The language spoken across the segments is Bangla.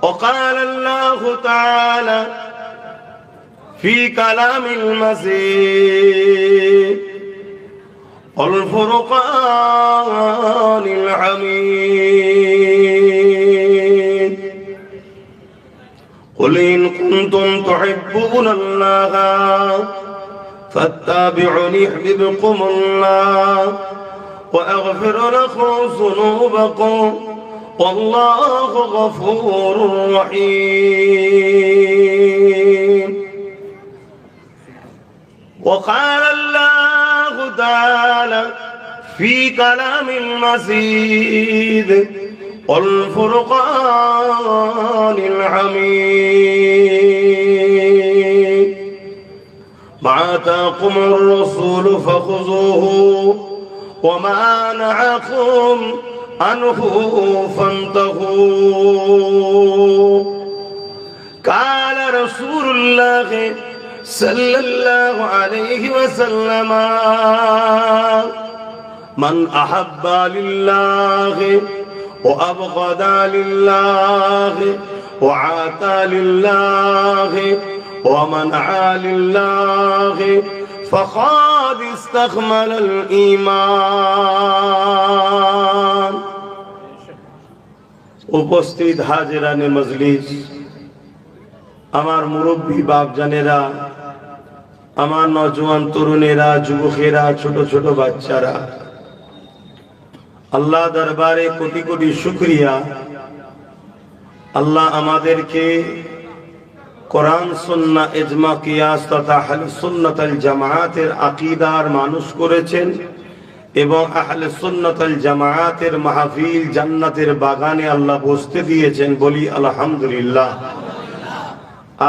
وقال الله تعالى في كلام المزيد والفرقان الحميد قل إن كنتم تحبون الله فاتبعوني يحببكم الله وأغفر لكم ذنوبكم والله غفور رحيم وقال الله تعالى في كلام المزيد والفرقان الحميد ما آتاكم الرسول فخذوه وما نهاكم عنه فانتهوا قال رسول الله صلى الله عليه وسلم من أحب لله وأبغض لله وعاتى لله ومنع لله فقد استكمل الإيمان উপস্থিত হাজিরানে মজলিস, আমার মুরব্বী বাপজানেরা, আমার নওজোয়ান তরুণেরা, যুবকেরা, ছোট ছোট বাচ্চারা, আল্লাহ দরবারে কোটি কোটি শুকরিয়া। আল্লাহ আমাদেরকে কোরআন সুন্নাহ ইজমা কিয়াস তথা আহলে সুন্নাত ওয়াল জামাআতের আকীদার মানুষ করেছেন এবং আহলে সুন্নাত ওয়াল জামাআতের মাহফিল জান্নাতের বাগানে আল্লাহ বসতে দিয়েছেন। বলি আলহামদুলিল্লাহ।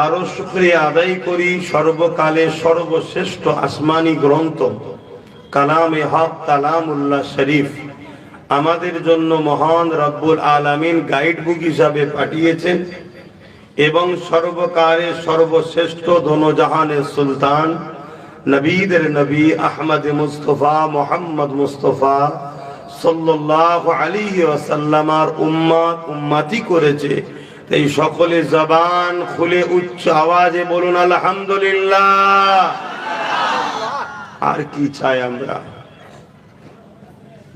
আরো শুকরিয়া আদায় করি সর্বকালে সর্বশ্রেষ্ঠ আসমানি গ্রন্থ কালামে হক কালামুল্লাহ শরীফ আমাদের জন্য মহান রব্বুল আলামিন গাইড বুক হিসাবে পাঠিয়েছেন এবং সর্বকালে সর্বশ্রেষ্ঠ দোনোজাহানের সুলতান নবীদের নবী আহমদ মুস্তফা মোহাম্মদ মুস্তফা সাল্লাল্লাহু আলাইহি ওয়াসাল্লামের উম্মত উম্মতি করেছে। তাই সকলে জবান খুলে উচ্চ আওয়াজে বলুন আলহামদুলিল্লাহ। আর কি চাই আমরা?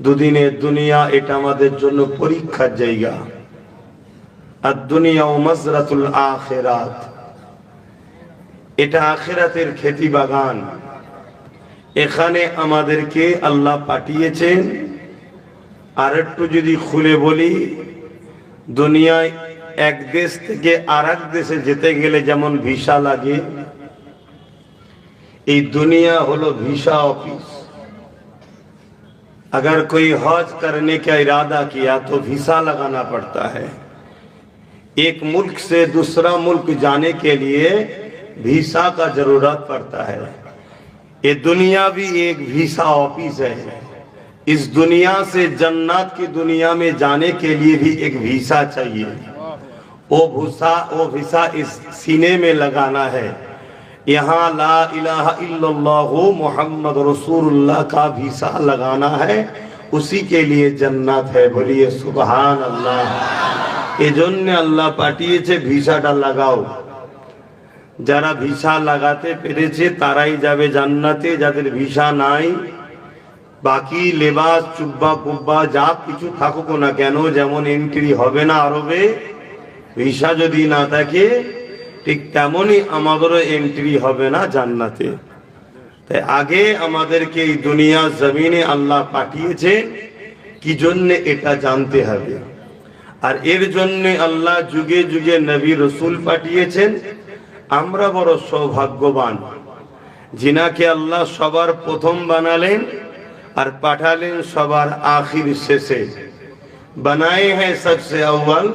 দুদিনের দুনিয়া, এটা আমাদের জন্য পরীক্ষার জায়গা। আর দুনিয়া ও মাজরাতুল আখিরাত, এটা আখিরাতের খেতি বাগান। এখানে আমাদেরকে আল্লাহ পাঠিয়েছেন। আর একটু যদি খুলে বলি, দুনিয়ায় এক দেশ থেকে আরেক দেশে যেতে গেলে যেমন ভিসা লাগে, এই दुनिया হলো ভিসা ऑफिस। अगर कोई हज करने का इरादा किया तो वीसा लगाना पड़ता है। एक मुल्क से दूसरा मुल्क जाने के लिए वीसा का जरूरत पड़ता है। ये दुनिया भी एक वीसा ऑफिस है। इस दुनिया से जन्नत की दुनिया में जाने के लिए भी एक वीसा चाहिए। वो वीसा इस सीने में लगाना है। यहाँ ला इलाहा इल्लल्लाह मुहम्मद रसूलुल्लाह का वीसा लगाना है, उसी के लिए जन्नत है। बोलिए सुभान अल्लाह। এজন্য আল্লাহ পাঠিয়েছে ভিসাটা লাগাও। যারা ভিসা লাগাতে পেরেছে তারাই যাবে জান্নাতে। যাদের ভিসা নাই, বাকি লেবাস চুব্বা কুব্বা যা কিছু থাকুক না কেন, যেমন এন্ট্রি হবে না আরবে ভিসা যদি না থাকে, ঠিক তেমনই আমাদেরও এন্ট্রি হবে না জান্নাতে। তাই আগে আমাদেরকে এই দুনিয়া জমিনে আল্লাহ পাঠিয়েছে কি জন্য, এটা জানতে হবে। আর এর জন্য আল্লাহ যুগে যুগে নবী রাসূল পাঠিয়েছেন। আমরা বড় সৌভাগ্যবান, जिनाके अल्लाह सबार प्रथम बनालेन और पाठालेन सबार आखिर शेषे। बनाए हैं सबसे अव्वल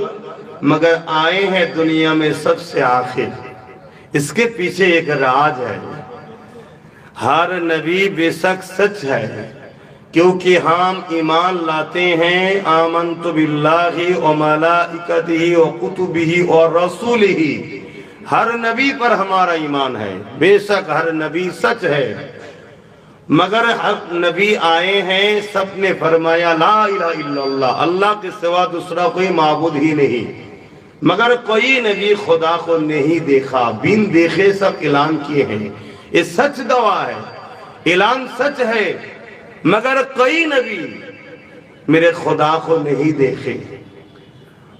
मगर आए हैं दुनिया में सबसे आखिर। इसके पीछे एक राज है। हर नबी बेशक सच है, क्योंकि हम ईमान लाते हैं आमन्तु बिल्लाहि व मलाइकतिही व कुतुबिही और रसूलिही। हर नबी पर हमारा ईमान है। बेशक हर नबी सच है, मगर हर नबी आए हैं सबने फरमाया ला इलाहा इल्लल्लाह, अल्लाह के सिवा दूसरा कोई माबूद ही नहीं। मगर कोई नबी खुदा को नहीं देखा, बिन देखे सब ऐलान किए हैं। ये सच गवाह है, ऐलान सच है, मगर कोई नबी मेरे खुदा को नहीं देखे।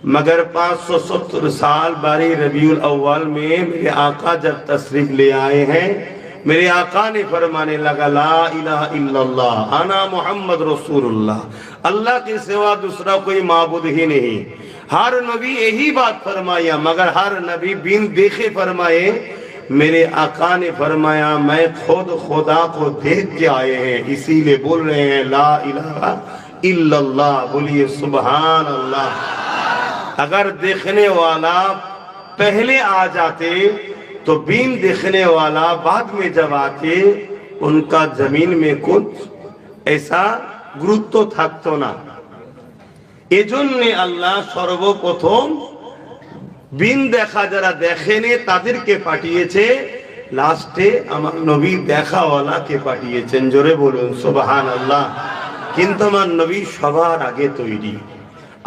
मगर 570 साल बारी रबीउल अव्वल में मेरे आका जब तशरीफ ले आए हैं, मेरे आका ने फरमाने लगा ला इलाहा इल्लल्लाह अना मोहम्मद रसूलुल्लाह, अल्लाह के सिवा दूसरा कोई माबूद ही नहीं। हर नबी यही बात फरमाया, मगर हर नबी बिन देखे फरमाए। मेरे आका ने फरमाया मैं खुद खुदा को देख के आए हैं, इसीलिए बोल रहे हैं ला इलाहा इल्लल्लाह। बोलिए सुभान अल्लाह। अगर देखने वाला पहले आ जाते तो बिन देखने वाला बाद में जब आते, उनका जमीन में कुछ ऐसा गुरुत्व থাকতো না। এজন্য আল্লাহ সর্বপ্রথম বিন দেখা যারা দেখেনি তাদেরকে পাঠিয়েছে, লাস্টে আমার নবী দেখাওয়ালাকে পাঠিয়েছেন। জোরে বলুন সুবহানাল্লাহ। কিন্তু আমার নবী সবার আগে তৈরি।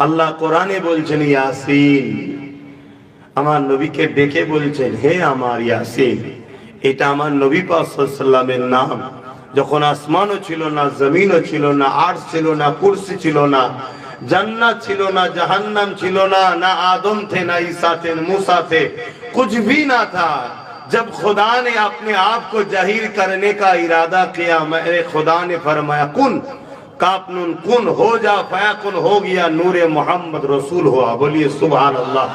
আল্লাহ কোরআনে বলছেন ইয়াসিন, আমার নবীকে ডেকে বলছেন হে আমার ইয়াসিন। এটা আমার নবী পাক সাল্লাল্লাহু আলাইহি ওয়াসাল্লামের নাম। যখন আসমানও ছিল না, জমিনও ছিল না, আরশ ছিল না, কুরসি ছিল না, जन्नत ছিল না, जहन्नम ছিল না, ना आदम थे, ना ईसा थे, मूसा थे, कुछ भी ना था। जब खुदा ने अपने आप को जाहिर करने का इरादा किया, मेरे खुदा ने फरमाया कुन कापनुन कुन हो जा, फयाकुन हो गया, नूरे मोहम्मद रसूल हुआ। बोलिए सुभान अल्लाह।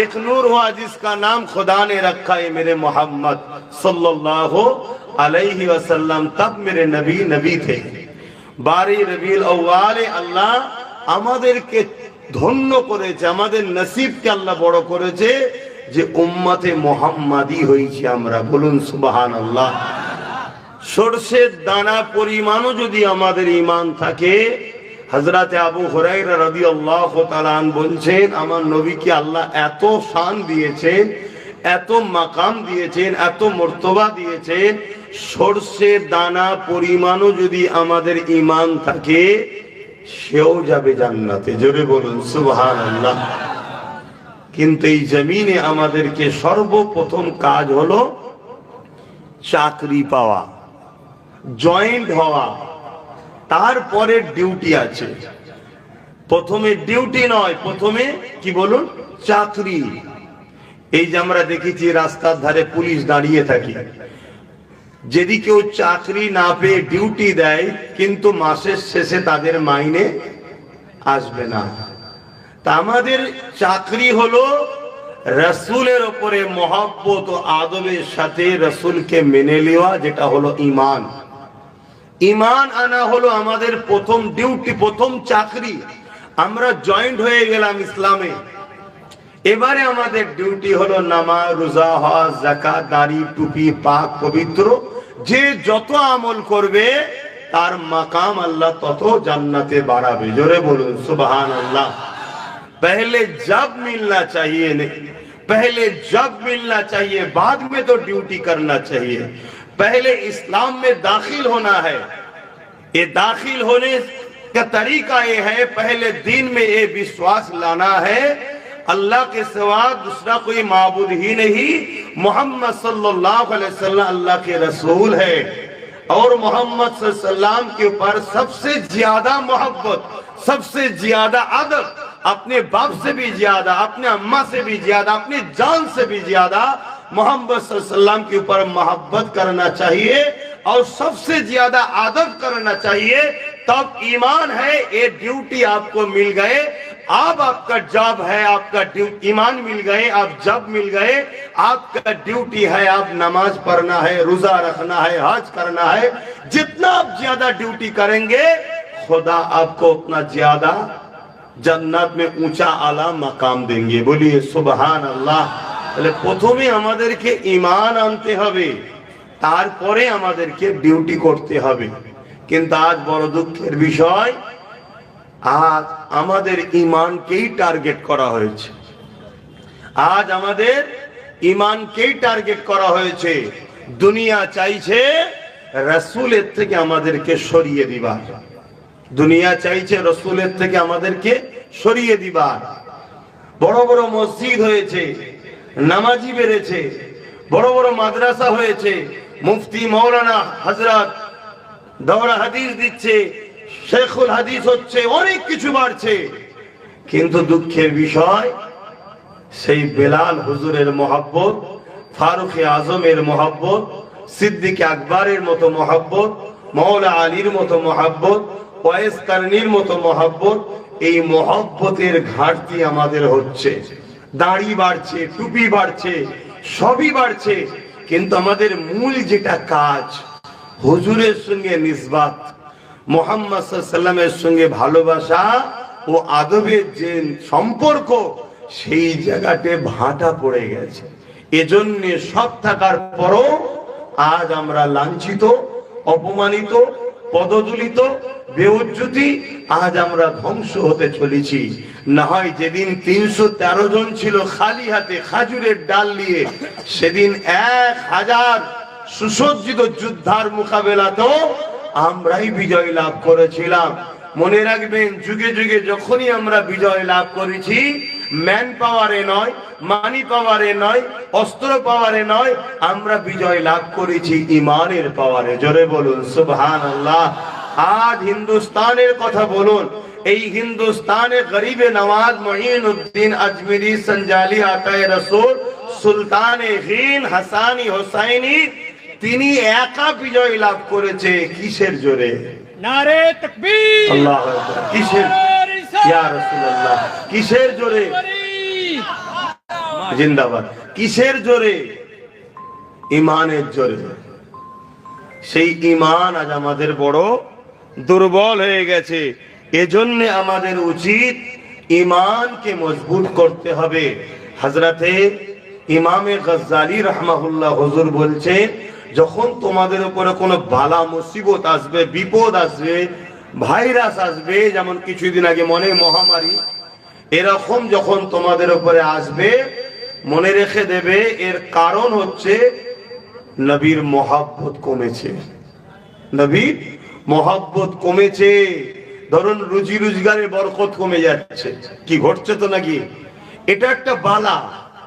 एक नूर हुआ जिसका नाम खुदा ने रखा है मेरे मोहम्मद सल्लल्लाहु अलैहि वसल्लम। तब मेरे नबी नबी थे। 12 रबीउल अव्वल अल्लाह আমাদেরকে ধন্য করেছে, আমাদের নসিবকে আল্লাহ বড় করেছে যে উম্মতে মুহাম্মাদি হয়েছে আমরা। বলুন সুবহানাল্লাহ। সরষের দানা পরিমাণও যদি আমাদের ঈমান থাকে, হযরত আবু হুরায়রা রাদিয়াল্লাহু তাআলা আন বলছেন আমার নবীকে আল্লাহ এত শান দিয়েছেন, এত মাকাম দিয়েছেন, এত মর্তবা দিয়েছেন, সরষের দানা পরিমাণও যদি আমাদের ঈমান থাকে সেও যাবে জান্নাতে। জোরে বলুন সুবহানাল্লাহ। কিন্তু এই জমিনে আমাদেরকে সর্বপ্রথম কাজ হলো চাকরি পাওয়া, জয়েন্ট হওয়া, তারপরে ডিউটি আছে। প্রথমে ডিউটি নয়, প্রথমে কি বলুন চাকরি। এই যে আমরা দেখেছি রাস্তার ধারে পুলিশ দাঁড়িয়ে থাকে, যদি কেউ চাকরি না পেয়ে ডিউটি দেয় কিন্তু মাসের শেষে তাদের মাইনে আসবে না। তা আমাদের চাকরি হলো রাসূলের উপরে মহব্বত ও আদবের সাথে রাসূলকে মেনে নেওয়া, যেটা হলো ঈমান। ঈমান আনা হলো আমাদের প্রথম ডিউটি, প্রথম চাকরি। আমরা জয়েন্ট হয়ে গেলাম ইসলামে। এবারে আমাদের ডিউটি হলো নামাজ, রোজা, হজ, যাকাত, দাড়ি, টুপি, পাক পবিত্র। যে যত আমল করবে তার মাকাম আল্লাহ তত জান্নাতে বাড়াবে। জোরে বলুন সুবহানাল্লাহ। पहले जब मिलना चाहिए नहीं, पहले जब मिलना चाहिए, बाद में तो ड्यूटी करना चाहिए। पहले इस्लाम में दाखिल होना है। ये दाखिल होने का तरीका ये है, पहले दिन में ये विश्वास लाना है अल्लाह के सिवा दूसरा कोई माबूद ही नहीं, मोहम्मद सल्लल्लाहु अलैहि वसल्लम अल्लाह के रसूल है। और मोहम्मद सल्लल्लाहु अलैहि वसल्लम के ऊपर सबसे ज्यादा मोहब्बत, सबसे ज्यादा अदब, अपने बाप से भी ज्यादा, अपने अम्मा से भी ज्यादा, अपनी जान से भी ज्यादा मोहम्मद सल्लल्लाहु अलैहि वसल्लम के ऊपर मोहब्बत करना चाहिए और सबसे ज्यादा अदब करना चाहिए। तब ईमान है। ये ड्यूटी आपको मिल गए, अब आपका जॉब है, आपका ईमान मिल गए, आप जॉब मिल गए, आपका ड्यूटी है, आप नमाज पढ़ना है, रोजा रखना है, हज करना है। जितना आप ज्यादा ड्यूटी करेंगे खुदा आपको उतना ज्यादा जन्नत में ऊंचा आला मकाम देंगे। बोलिए सुबहान अल्लाह। তাহলে প্রথমে আমাদেরকে ঈমান আনতে হবে, তারপরে আমাদেরকে ডিউটি করতে হবে। কিন্তু আজ বড় দুঃখের বিষয়, আজ আমাদের ঈমানকেই টার্গেট করা হয়েছে। আজ আমাদের ঈমানকেই টার্গেট করা হয়েছে। দুনিয়া চাইছে রাসূলের থেকে আমাদেরকে সরিয়ে দিবার। দুনিয়া চাইছে রাসূলের থেকে আমাদেরকে সরিয়ে দিবার। বড় বড় মসজিদ হয়েছে, নামাজি বেড়েছে, বড় বড় মাদ্রাসা হয়েছে, মুফতি মৌলানা হযরত দাওরা হাদিস দিচ্ছে, শেখুল হাদিস হচ্ছে, অনেক কিছু বাড়ছে। কিন্তু দুঃখের বিষয়, সেই বেলাল হুজুরের মহব্বত, ফারুক-এ আজমের মহব্বত, সিদ্দিক আকবরের মতো মহব্বত, মৌলা আলীর মতো মহব্বত, ওয়াইস কারনির মতো মহব্বত, এই মহব্বতের ঘাটতি আমাদের হচ্ছে। দাড়ি বাড়ছে, টুপি বাড়ছে, সবই বাড়ছে, কিন্তু আমাদের মূল যেটা কাজ, হুজুরের সঙ্গে নিসবত, মুহাম্মদ সাল্লাল্লাহু আলাইহি ওয়াসাল্লামের সঙ্গে ভালোবাসা ও আদবের যে সম্পর্ক, সেই জায়গাতে ভাটা পড়ে গেছে। এজন্য সব থাকার পরও আজ আমরা লাঞ্ছিত, অপমানিত, পদদলিত, বেউজ্জতি, আজ আমরা ধ্বংস হতে চলেছি। না হয় যেদিন 313 জন ছিল খালি হাতে খাজুরের ডাল নিয়ে, সেদিন 1000 সুসজ্জিত যোদ্ধার মোকাবেলাতেও আমরাই বিজয় লাভ করেছিলাম। মনে রাখবেন, যুগে যুগে যখনই আমরা বিজয় লাভ করেছি, ম্যান পাওয়ারে নয়, মানি পাওয়ারে নয়, অস্ত্র পাওয়ারে নয়, আমরা বিজয় লাভ করেছি ইমানের পাওয়ারে। জোরে বলুন সুবহানাল্লাহ। আজ হিন্দুস্তানের কথা বলুন, এই হিন্দুস্তানে গরিবে নওয়াজ মুঈনুদ্দিন আজমিরি সঞ্জালি আতায়ে রাসূল সুলতানে হিন্দ হাসানি হোসাইনি, তিনি একা বিজয় লাভ করেছে। কিসের জোরে? নারে তাকবীর, আল্লাহু আকবার। কিসের? ইয়া রাসূলুল্লাহ, কিসের জোরে? জিন্দাবাদ। কিসের জোরে? ইমানের জোরে। সেই ইমান আজ আমাদের বড় দুর্বল হয়ে গেছে। এজন্য আমাদের উচিত ইমানকে মজবুত করতে হবে। হযরতে ইমামে গজ্জালী রাহমাহুল্লাহ হুজুর বলছেন, যখন তোমাদের উপরে কোনো বালা মুসিবত আসবে, বিপদ আসবে, ভাইরাস আসবে, যেমন কিছুদিন আগে মনে মহামারী, এরকম যখন তোমাদের উপরে আসবে, মনে রেখে দেবে এর কারণ হচ্ছে নবীর মহব্বত কমেছে। নবীর মহব্বত কমেছে। ধরুন রুজি রোজগারে বরকত কমে যাচ্ছে, কি ঘটছে তো নাকি? এটা একটা বালা,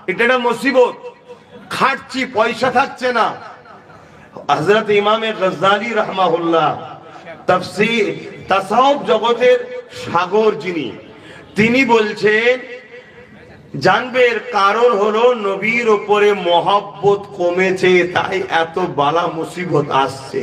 এটা একটা মুসিবত। খাটছি, পয়সা থাকছে না। হযরত ইমামে গজ্জালী রাহমাহুল্লাহ, তাফসীর তাসাউফ জগতের সাগর যিনি, তিনি বলছেন, জানবে এর কারণ হলো নবীর উপরে মহব্বত কমেছে, তাই এত বালা মুসিবত আসছে।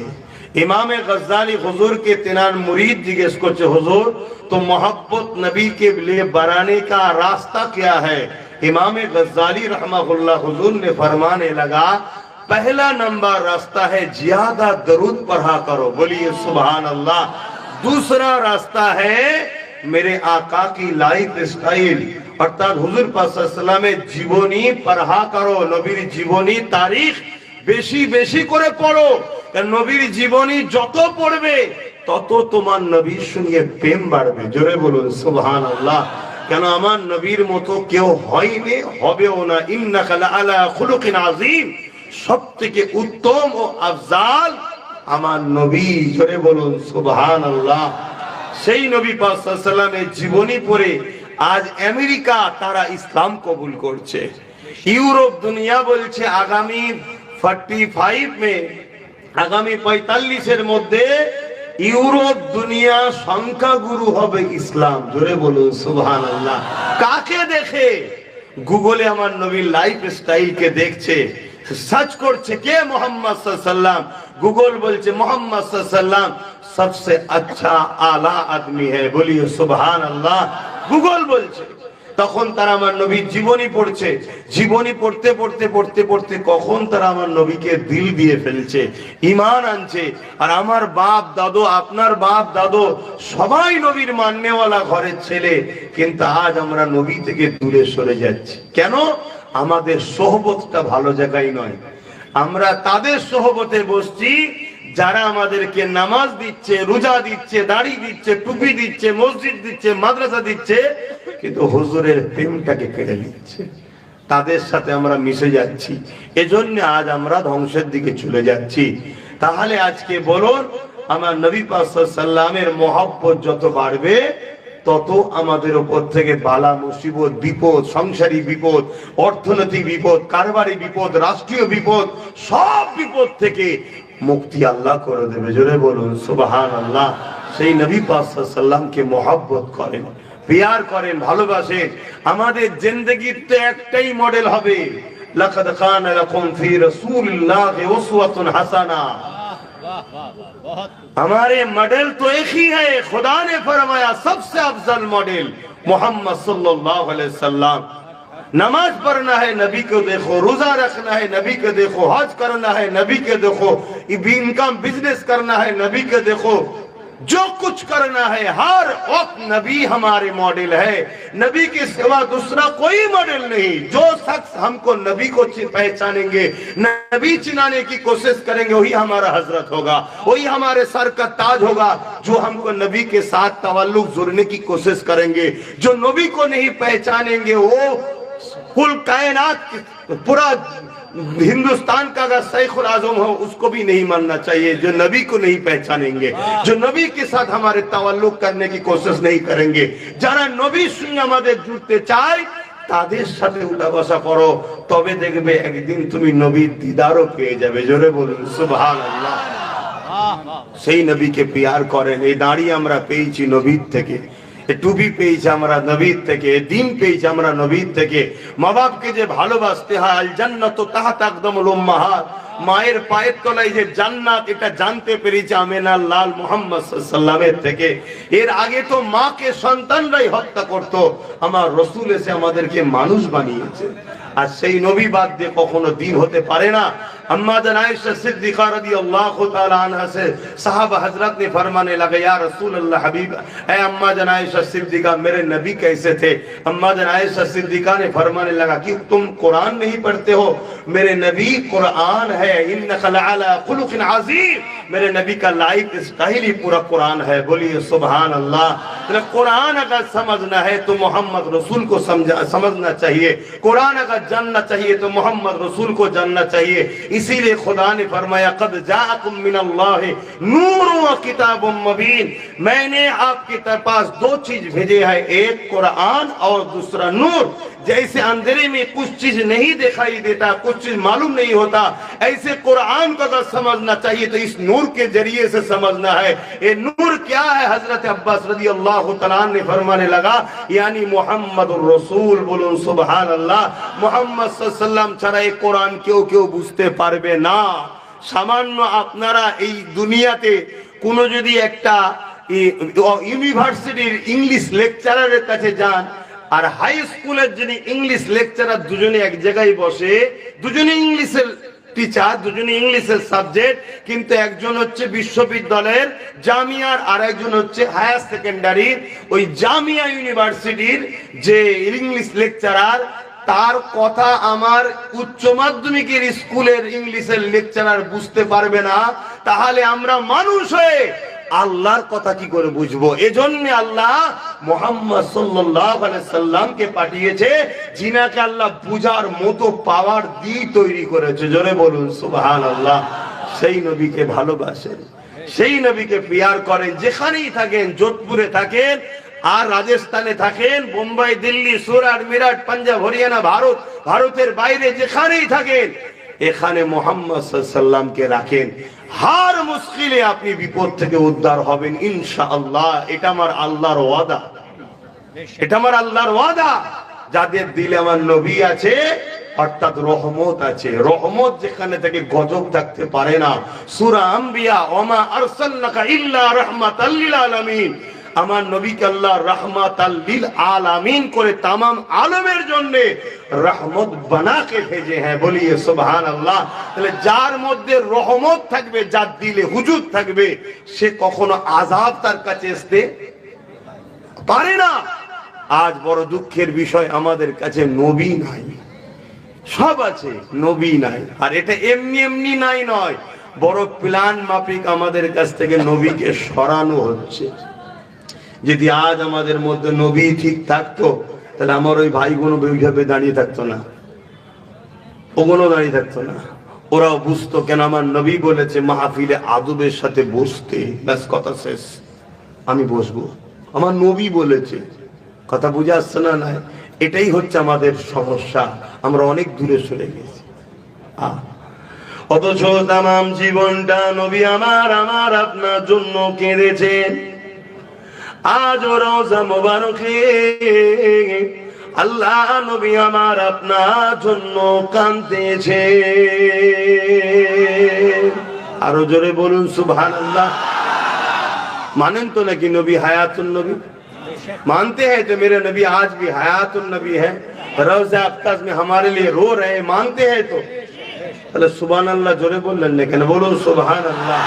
इमाम गज्जाली हुजूर के तेनार मुरीद जिज्ञेस करते, हुजूर तो मोहब्बत नबी के लिए बढ़ाने का रास्ता क्या है? इमाम गज्जाली रहमतुल्लाह हुजूर ने फरमाने लगा, पहला नंबर रास्ता है ज्यादा दरूद पढ़ा करो, बोलिए सुभान अल्लाह। दूसरा रास्ता है मेरे आका की लाइफ स्टाइल अर्थात हुजूर पाक सल्लल्लाहु अलैहि वसल्लम जीवनी पढ़ा करो, नबीर जीवनी तारीख বেশি বেশি করে পড়ো। নবীর জীবনী যত পড়বে তত তোমার নবীর সঙ্গে প্রেম বাড়বে। জোরে বলুন সুবহানাল্লাহ। কেন আমার নবীর মতো কেউ হয়নি, হবেও না। ইন্নাকা লাআলা খুলুকিন আযীম, সবথেকে উত্তম ও আফজাল আমার নবী। জোরে বলুন সুবহানাল্লাহ। সেই নবী পাক সাল্লাল্লাহু আলাইহি ওয়াসাল্লামের জীবনী পড়ে আজ আমেরিকা তারা ইসলাম কবুল করছে। ইউরোপ দুনিয়া বলছে আগামী 45 में আগামী 45 মধ্যে ইউরোপ দুনিয়া সংখ্যা গুরু হবে ইসলাম। জোরে বলুন সুবহানাল্লাহ। কাকে দেখে? গুগলে আমার নবীর লাইফ স্টাইল কে দেখছে, সার্চ করছে কে মোহাম্মদ সাল্লাল্লাহু আলাইহি ওয়াসাল্লাম। গুগল বলছে মোহাম্মদ সাল্লাল্লাহু আলাইহি ওয়াসাল্লাম सबसे अच्छा आला आदमी है, बोलिए सुबहानाल्लाह। গুগল বলছে। তখন তারা আমার নবীর জীবনী পড়ছে। জীবনী পড়তে পড়তে পড়তে পড়তে কখন তারা আমার নবীকে দিল দিয়ে ফেলছে, ঈমান আনছে। আর আমার বাপ দাদু, আপনার বাপ দাদু সবাই নবীর মাননেওয়ালা ঘরের ছেলে, কিন্তু আজ আমরা নবী থেকে দূরে সরে যাচ্ছি। কেন? আমাদের সোহবতটা ভালো জায়গায় নয়। আমরা তাদের সোহবতে বসছি যারা আমাদেরকে নামাজ দিচ্ছে, রোজা দিচ্ছে, দাড়ি দিচ্ছে, টুপি দিচ্ছে, মসজিদ দিচ্ছে, মাদ্রাসা দিচ্ছে, কিন্তু হুজুরের প্রেমটাকে কেড়ে নিচ্ছে। তাদের সাথে আমরা মিশে যাচ্ছি। এজন্য আজ আমরা ধ্বংসের দিকে চলে যাচ্ছি। তাহলে আজকে বলুন, আমার নবী পাক সাল্লাল্লাহু আলাইহি ওয়াসাল্লামের মহব্বত যত বাড়বে তত আমাদের উপর থেকে বালা মুসিবত, বিপদ, সংসারী বিপদ, অর্থনৈতিক বিপদ, কারবারি বিপদ, রাষ্ট্রীয় বিপদ, সব বিপদ থেকে মুক্তি আল্লাহ করে দেবে। জোরে বলুন সুবহানাল্লাহ। সেই নবী পাক সাল্লাল্লাহু আলাইহি ওয়াসাল্লামকে মহব্বত করেন, প্যার করেন, ভালোবাসেন। আমাদের জিন্দেগির তো একটাই মডেল হবে, লাকাদ কানা লাকুম ফি রাসূলিল্লাহি উসওয়াতুন হাসানা। हमारे मॉडल तो एक ही है, खुदा ने फरमाया सबसे अफजल मॉडल मोहम्मद सल्लल्लाहु अलैहि वसल्लम। नमाज पढ़ना है नबी को देखो, रोजा रखना है नबी को देखो, हज करना है नबी को देखो, इनकम बिजनेस करना है नबी को देखो, जो कुछ करना है हर वक्त नबी हमारे मॉडल है। नबी के सिवा दूसरा कोई मॉडल नहीं। जो शख्स हमको नबी को पहचानेंगे, नबी चिनाने की कोशिश करेंगे, वही हमारा हजरत होगा, वही हमारे सर का ताज होगा। जो हमको नबी के साथ तवल्लुक जुड़ने की कोशिश करेंगे, जो नबी को नहीं पहचानेंगे, वो कुल कायनात पूरा हिंदुस्तान का अगर शैखुल आजम हो उसको भी नहीं मानना चाहिए। जो नबी को नहीं पहचानेंगे, जो नबी के साथ हमारे ताल्लुक करने की कोशिश नहीं करेंगे, যারা নবীর সঙ্গে আমাদের জুড়তে চায় তাদের সাথে উঠা বসা করো, তবে দেখবে একদিন তুমি নবীর দিদারও পেয়ে যাবে। জোরে বলুন সুবহানাল্লাহ। সেই নবীকে প্যার করেন। এই দাড়ি আমরা পেয়েছি নবীর থেকে, টুপি পেয়েছি আমরা নবীর থেকে, দিন পেয়েছি আমরা নবীর থেকে। মা বাপকে যে ভালোবাসতে হয়, আল জান্নাতু তাহতা আকদামুল উম্মাহাত, মায়ের পায়ের তলায় যে জান্নাত, এটা জানতে পেরেছি আমিনার লাল মুহাম্মদ সাল্লাল্লাহু আলাইহি ওয়াসাল্লামের থেকে। এর আগে তো মাকে সন্তানরাই হত্যা করত, আমার রাসূল এসে আমাদেরকে মানুষ বানিয়েছে। আর সেই নবী বাদ দিয়ে কখনো দিন হতে পারে না। अम्मा जान आयशा सिद्दीका रदियल्लाहु ताला अन्हा से साहबा हजरत ने फरमाने लगे, या रसूल अल्लाह हबीब, ऐ अम्मा जान आयशा सिद्दीका मेरे नबी कैसे थे? अम्मा जान आयशा सिद्दीका ने फरमाने लगा कि तुम कुरान नहीं पढ़ते हो? मेरे नबी कुरान है, इन्नका लअला खुलुकिन अज़ीम, मेरे नबी का लाइफ स्टाइल ही पूरा कुरान है। बोलिए सुभान अल्लाह। तो कुरान अगर समझना है तो मोहम्मद रसूल को समझना चाहिए। कुरान अगर जानना चाहिए तो मोहम्मद रसूल को जानना चाहिए। इसीलिए खुदा ने फरमाया, कद जाअकुम मिनल्लाहि नूरुन व किताबुम मुबीन, मैंने आपके पास दो चीज भेजे हैं, एक कुरान और दूसरा नूर। जैसे अंधेरे में कुछ चीज नहीं दिखाई देता, कुछ चीज मालूम नहीं होता, ऐसे कुरान को अगर समझना चाहिए तो इस नूर के जरिए से समझना है। ये नूर क्या है? हजरत अब्बास रदियल्लाहु तआला ने फरमाने लगा, यानी मुहम्मदुर रसूल। बोलूं सुभान अल्लाह। मुहम्मद सल्लल्लाहु अलैहि वसल्लम ছাড়া এই কোরআন কেউ বুঝতে পারবে না। সামান্য আপনারা এই দুনিয়াতে কোনো যদি একটা ইউনিভার্সিটির ইংলিশ লেকচারারের কাছে যান, আর হাই স্কুলের যিনি ইংলিশ লেকচারার, দুজনে এক জায়গায় বসে, দুজনে ইংলিশের টিচার, দুজনে ইংলিশের সাবজেক্ট, কিন্তু একজন হচ্ছে বিশ্ববিদ্যালয়ের জামিয়ার আর একজন হচ্ছে হায়ার সেকেন্ডারি ওই জামিয়া ইউনিভার্সিটির যে ইংলিশ লেকচারার, তার কথা আমার উচ্চ মাধ্যমিকের স্কুলের ইংলিশের লেকচারার বুঝতে পারবে না, তাহলে আমরা মানুষ হয়ে আল্লাহর কথা কি করে বুঝবো? এজন্য আল্লাহ মুহাম্মদ সাল্লাল্লাহু আলাইহি সাল্লামকে পাঠিয়েছে, যিনাকে আল্লাহ বুঝার মতো পাওয়ার দিয়ে তৈরি করেছে। জোরে বলুন সুবহানাল্লাহ। সেই নবীকে ভালোবাসেন, সেই নবীকে প্যার করেন। যেখানেই থাকেন, যোধপুরে থাকেন আর রাজস্থানে থাকেন, বোম্বাই, দিল্লি, সুরাট, মিরাট, পাঞ্জাব, হরিয়ানা, ভারতের বাইরে যেখানেই থাকেন, এখানে মুহাম্মদ সাল্লাল্লাহু আলাইহি সাল্লামকে রাখেন। হার মুশকিলে আপনি বিপদ থেকে উদ্ধার হবেন ইনশাআল্লাহ। এটা আমার আল্লাহর ওয়াদা, এটা আমার আল্লাহর ওয়াদা। যাদের দিলে আমার নবী আছে, অর্থাৎ রহমত আছে। রহমত যেখানে থেকে গজব থাকতে পারে না। সূরা আম্বিয়া, ওমা আরসালনাকা ইল্লা রাহমাতাল লিল আলামিন, আমার নবীকে আল্লাহ রাহমাতাল লিল আলামিন করে तमाम আলমের জন্য রহমত বানাকে ভেজে হ্যাঁ। বলিয়ে সুবহানাল্লাহ। তাহলে যার মধ্যে রহমত থাকবে, যার দিলে হুজুর থাকবে, সে কখনো আযাব তার কাছে আসতে পারে না। আজ বড় দুঃখের বিষয়, আমাদের কাছে নবী নাই। সব আছে, নবী নাই। আর এটা এমনি এমনি নাই নয়, বড় প্ল্যান মাফিক আমাদের কাছ থেকে নবীকে সরানো হচ্ছে। যদি আজ আমাদের মধ্যে নবী ঠিক থাকতো, তাহলে আমার ওই ভাইগুলো ওইভাবে দাঁড়িয়ে থাকতো না, ওগুলো দাঁড়িয়ে থাকতো না। ওরাও বুঝতো কেন আমার নবী বলেছে মাহফিলে আদবের সাথে বসতে, ব্যাস কথা শেষ, আমি বসবো। আমার নবী বলেছে। কথা বুঝে আসছে না? নাই, এটাই হচ্ছে আমাদের সমস্যা, আমরা অনেক দূরে সরে গেছি। অথচ তামাম জীবনটা নবী আমার আপনার জন্য কেঁদেছে। আজ রওজা মোবারকে আল্লাহ নবী আমার আপনার জন্য কাঁদতেছে। আরো জোরে বলুন সুবহানাল্লাহ। मानें तो ना कि नबी हयातुन नबी, मानते हैं तो मेरे नबी आज भी हयातुन नबी है, रोज़ा अक़्तास में हमारे लिए रो रहे हैं, मानते हैं तो अल्लाह सुभान अल्लाह जोरे बोल लेने के ना बोलो सुभान अल्लाह।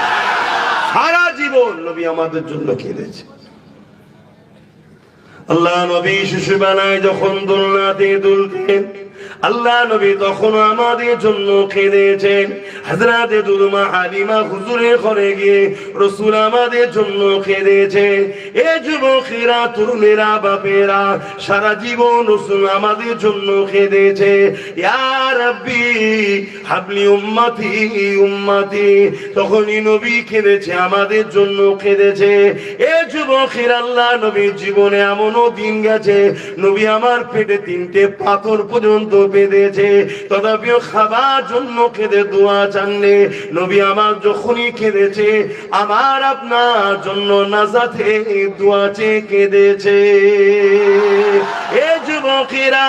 सारा जीवन नबी আমাদের জন্য কেঁদেছে। আল্লাহ নবী শিশু বানায় যখন দোলনাতে দুলতেন, আল্লাহ নবী তখন আমাদের জন্য কেঁদেছেন। হযরতে দুলমা হালিমা হুজুরের ঘরে গিয়ে রাসূল আমাদের জন্য কেঁদেছেন। এ যুবকেরা, তরুণেরা, বাপেরা, সারা জীবন রাসূল আমাদের জন্য কেঁদেছে। ইয়া রাব্বি হাবলি উম্মতি উম্মতি, তখনই নবী কেঁদেছে, আমাদের জন্য কেঁদেছে। এ যুবকেরা, আল্লাহ নবীর জীবনে এমনও দিন গেছে নবী আমার পেটে 3টে পাথর পর্যন্ত বেঁধেছে, তথাপিও খাবার জন্য কেঁদে দোয়া চাননি। নবী আমার যখনই কেঁদেছে, আমার আপনার জন্য নাজাতে দোয়া চেয়ে কেঁদেছে। এ যুবকেরা,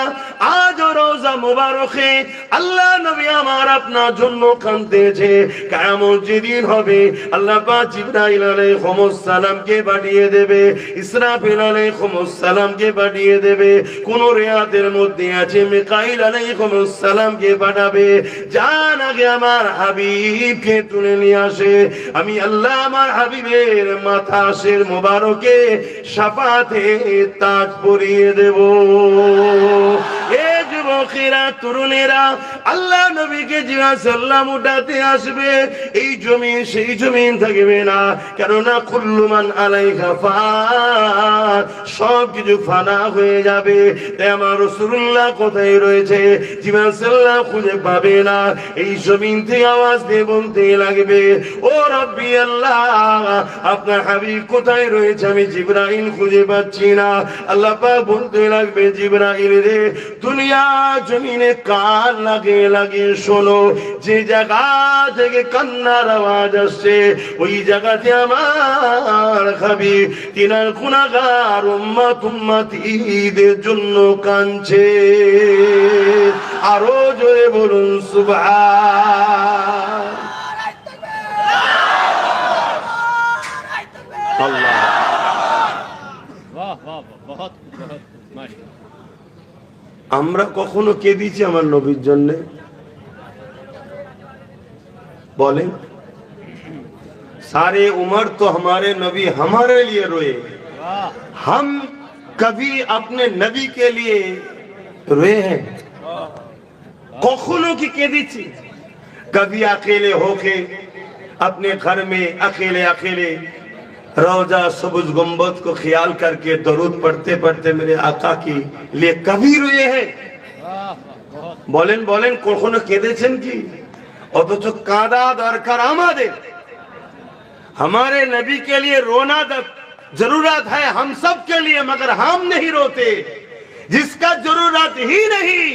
আজ রোজা মুবারকে আল্লাহ নবী আমার আপনার জন্য কাঁদতেছে। কিয়ামত যেদিন হবে, আল্লাহ পাক জিবরাইল আলাইহিস সালামকে পাঠিয়ে দেবে, ইসরাফিল আলাইহিস সালামকে পাঠিয়ে দেবে। কোন রিয়াতের মধ্যে আছে মিকাইল আলাইহিস সালামকে পাঠাবে। যান আগে আমার হাবিবকে তুলে নিয়ে আসে, আমি আল্লাহ আমার হাবিবের মাথা শের মোবারকে শাফাতে তাজ পরিয়ে দেব। এ যুবকেরা, তরুণেরা, আল্লাহ নবীকে জিজ্ঞাসাল্লাম উঠাতে আসবে। এই জমিন সেই জমিন থাকবে না, কেননা কুল্লু মান আলাইহা ফান, সব কিছু ফানা হয়ে যাবে। তাই আমার রাসূলুল্লাহ কোথায় রয়েছে জিজ্ঞাসাল্লাম খুঁজে পাবে না। এই জমিন থেকে আওয়াজ দিয়ে বলতে লাগবে, ও রব্বি আল্লাহ, আপনার হাবিব কোথায় রয়েছে, আমি জিবরাইল খুঁজে পাচ্ছি না। আল্লাহ পাক বলতে লাগবে, জিবরাইল রে, দুনিয়া জমিনে কান লাগিয়ে লাগিয়ে শোনো, যে জায়গা থেকে কান্নার আওয়াজ আসছে ওই জায়গাতে আমার হাবিব তিনার গুনাহগার উম্মত উম্মতীদের জন্য কাঁদছে। আরো জোরে বলুন সুবহান আল্লাহ। वाह वाह बहुत बहुत माशाअल्लाह। আমরা কখনো কেঁদেছি আমার নবীর জন্য? बोलें, सारे उम्र तो हमारे नबी हमारे लिए रोए, हम कभी अपने नबी के लिए रोए हैं? कखनो की केंदेছি? कभी अकेले होके अपने घर में अकेले अकेले रोजा सबुज गुंबद को ख्याल करके दरूद पढ़ते पढ़ते मेरे आका की लिए कभी रोए हैं? बोलें बोलें, कखनो केंदेছেন কি? অথচ কাঁদা দরকার আমাদের। हमारे नबी के लिए रोना जरूरत है हम सब के लिए, मगर हम नहीं रोते। जिसका जरूरत ही नहीं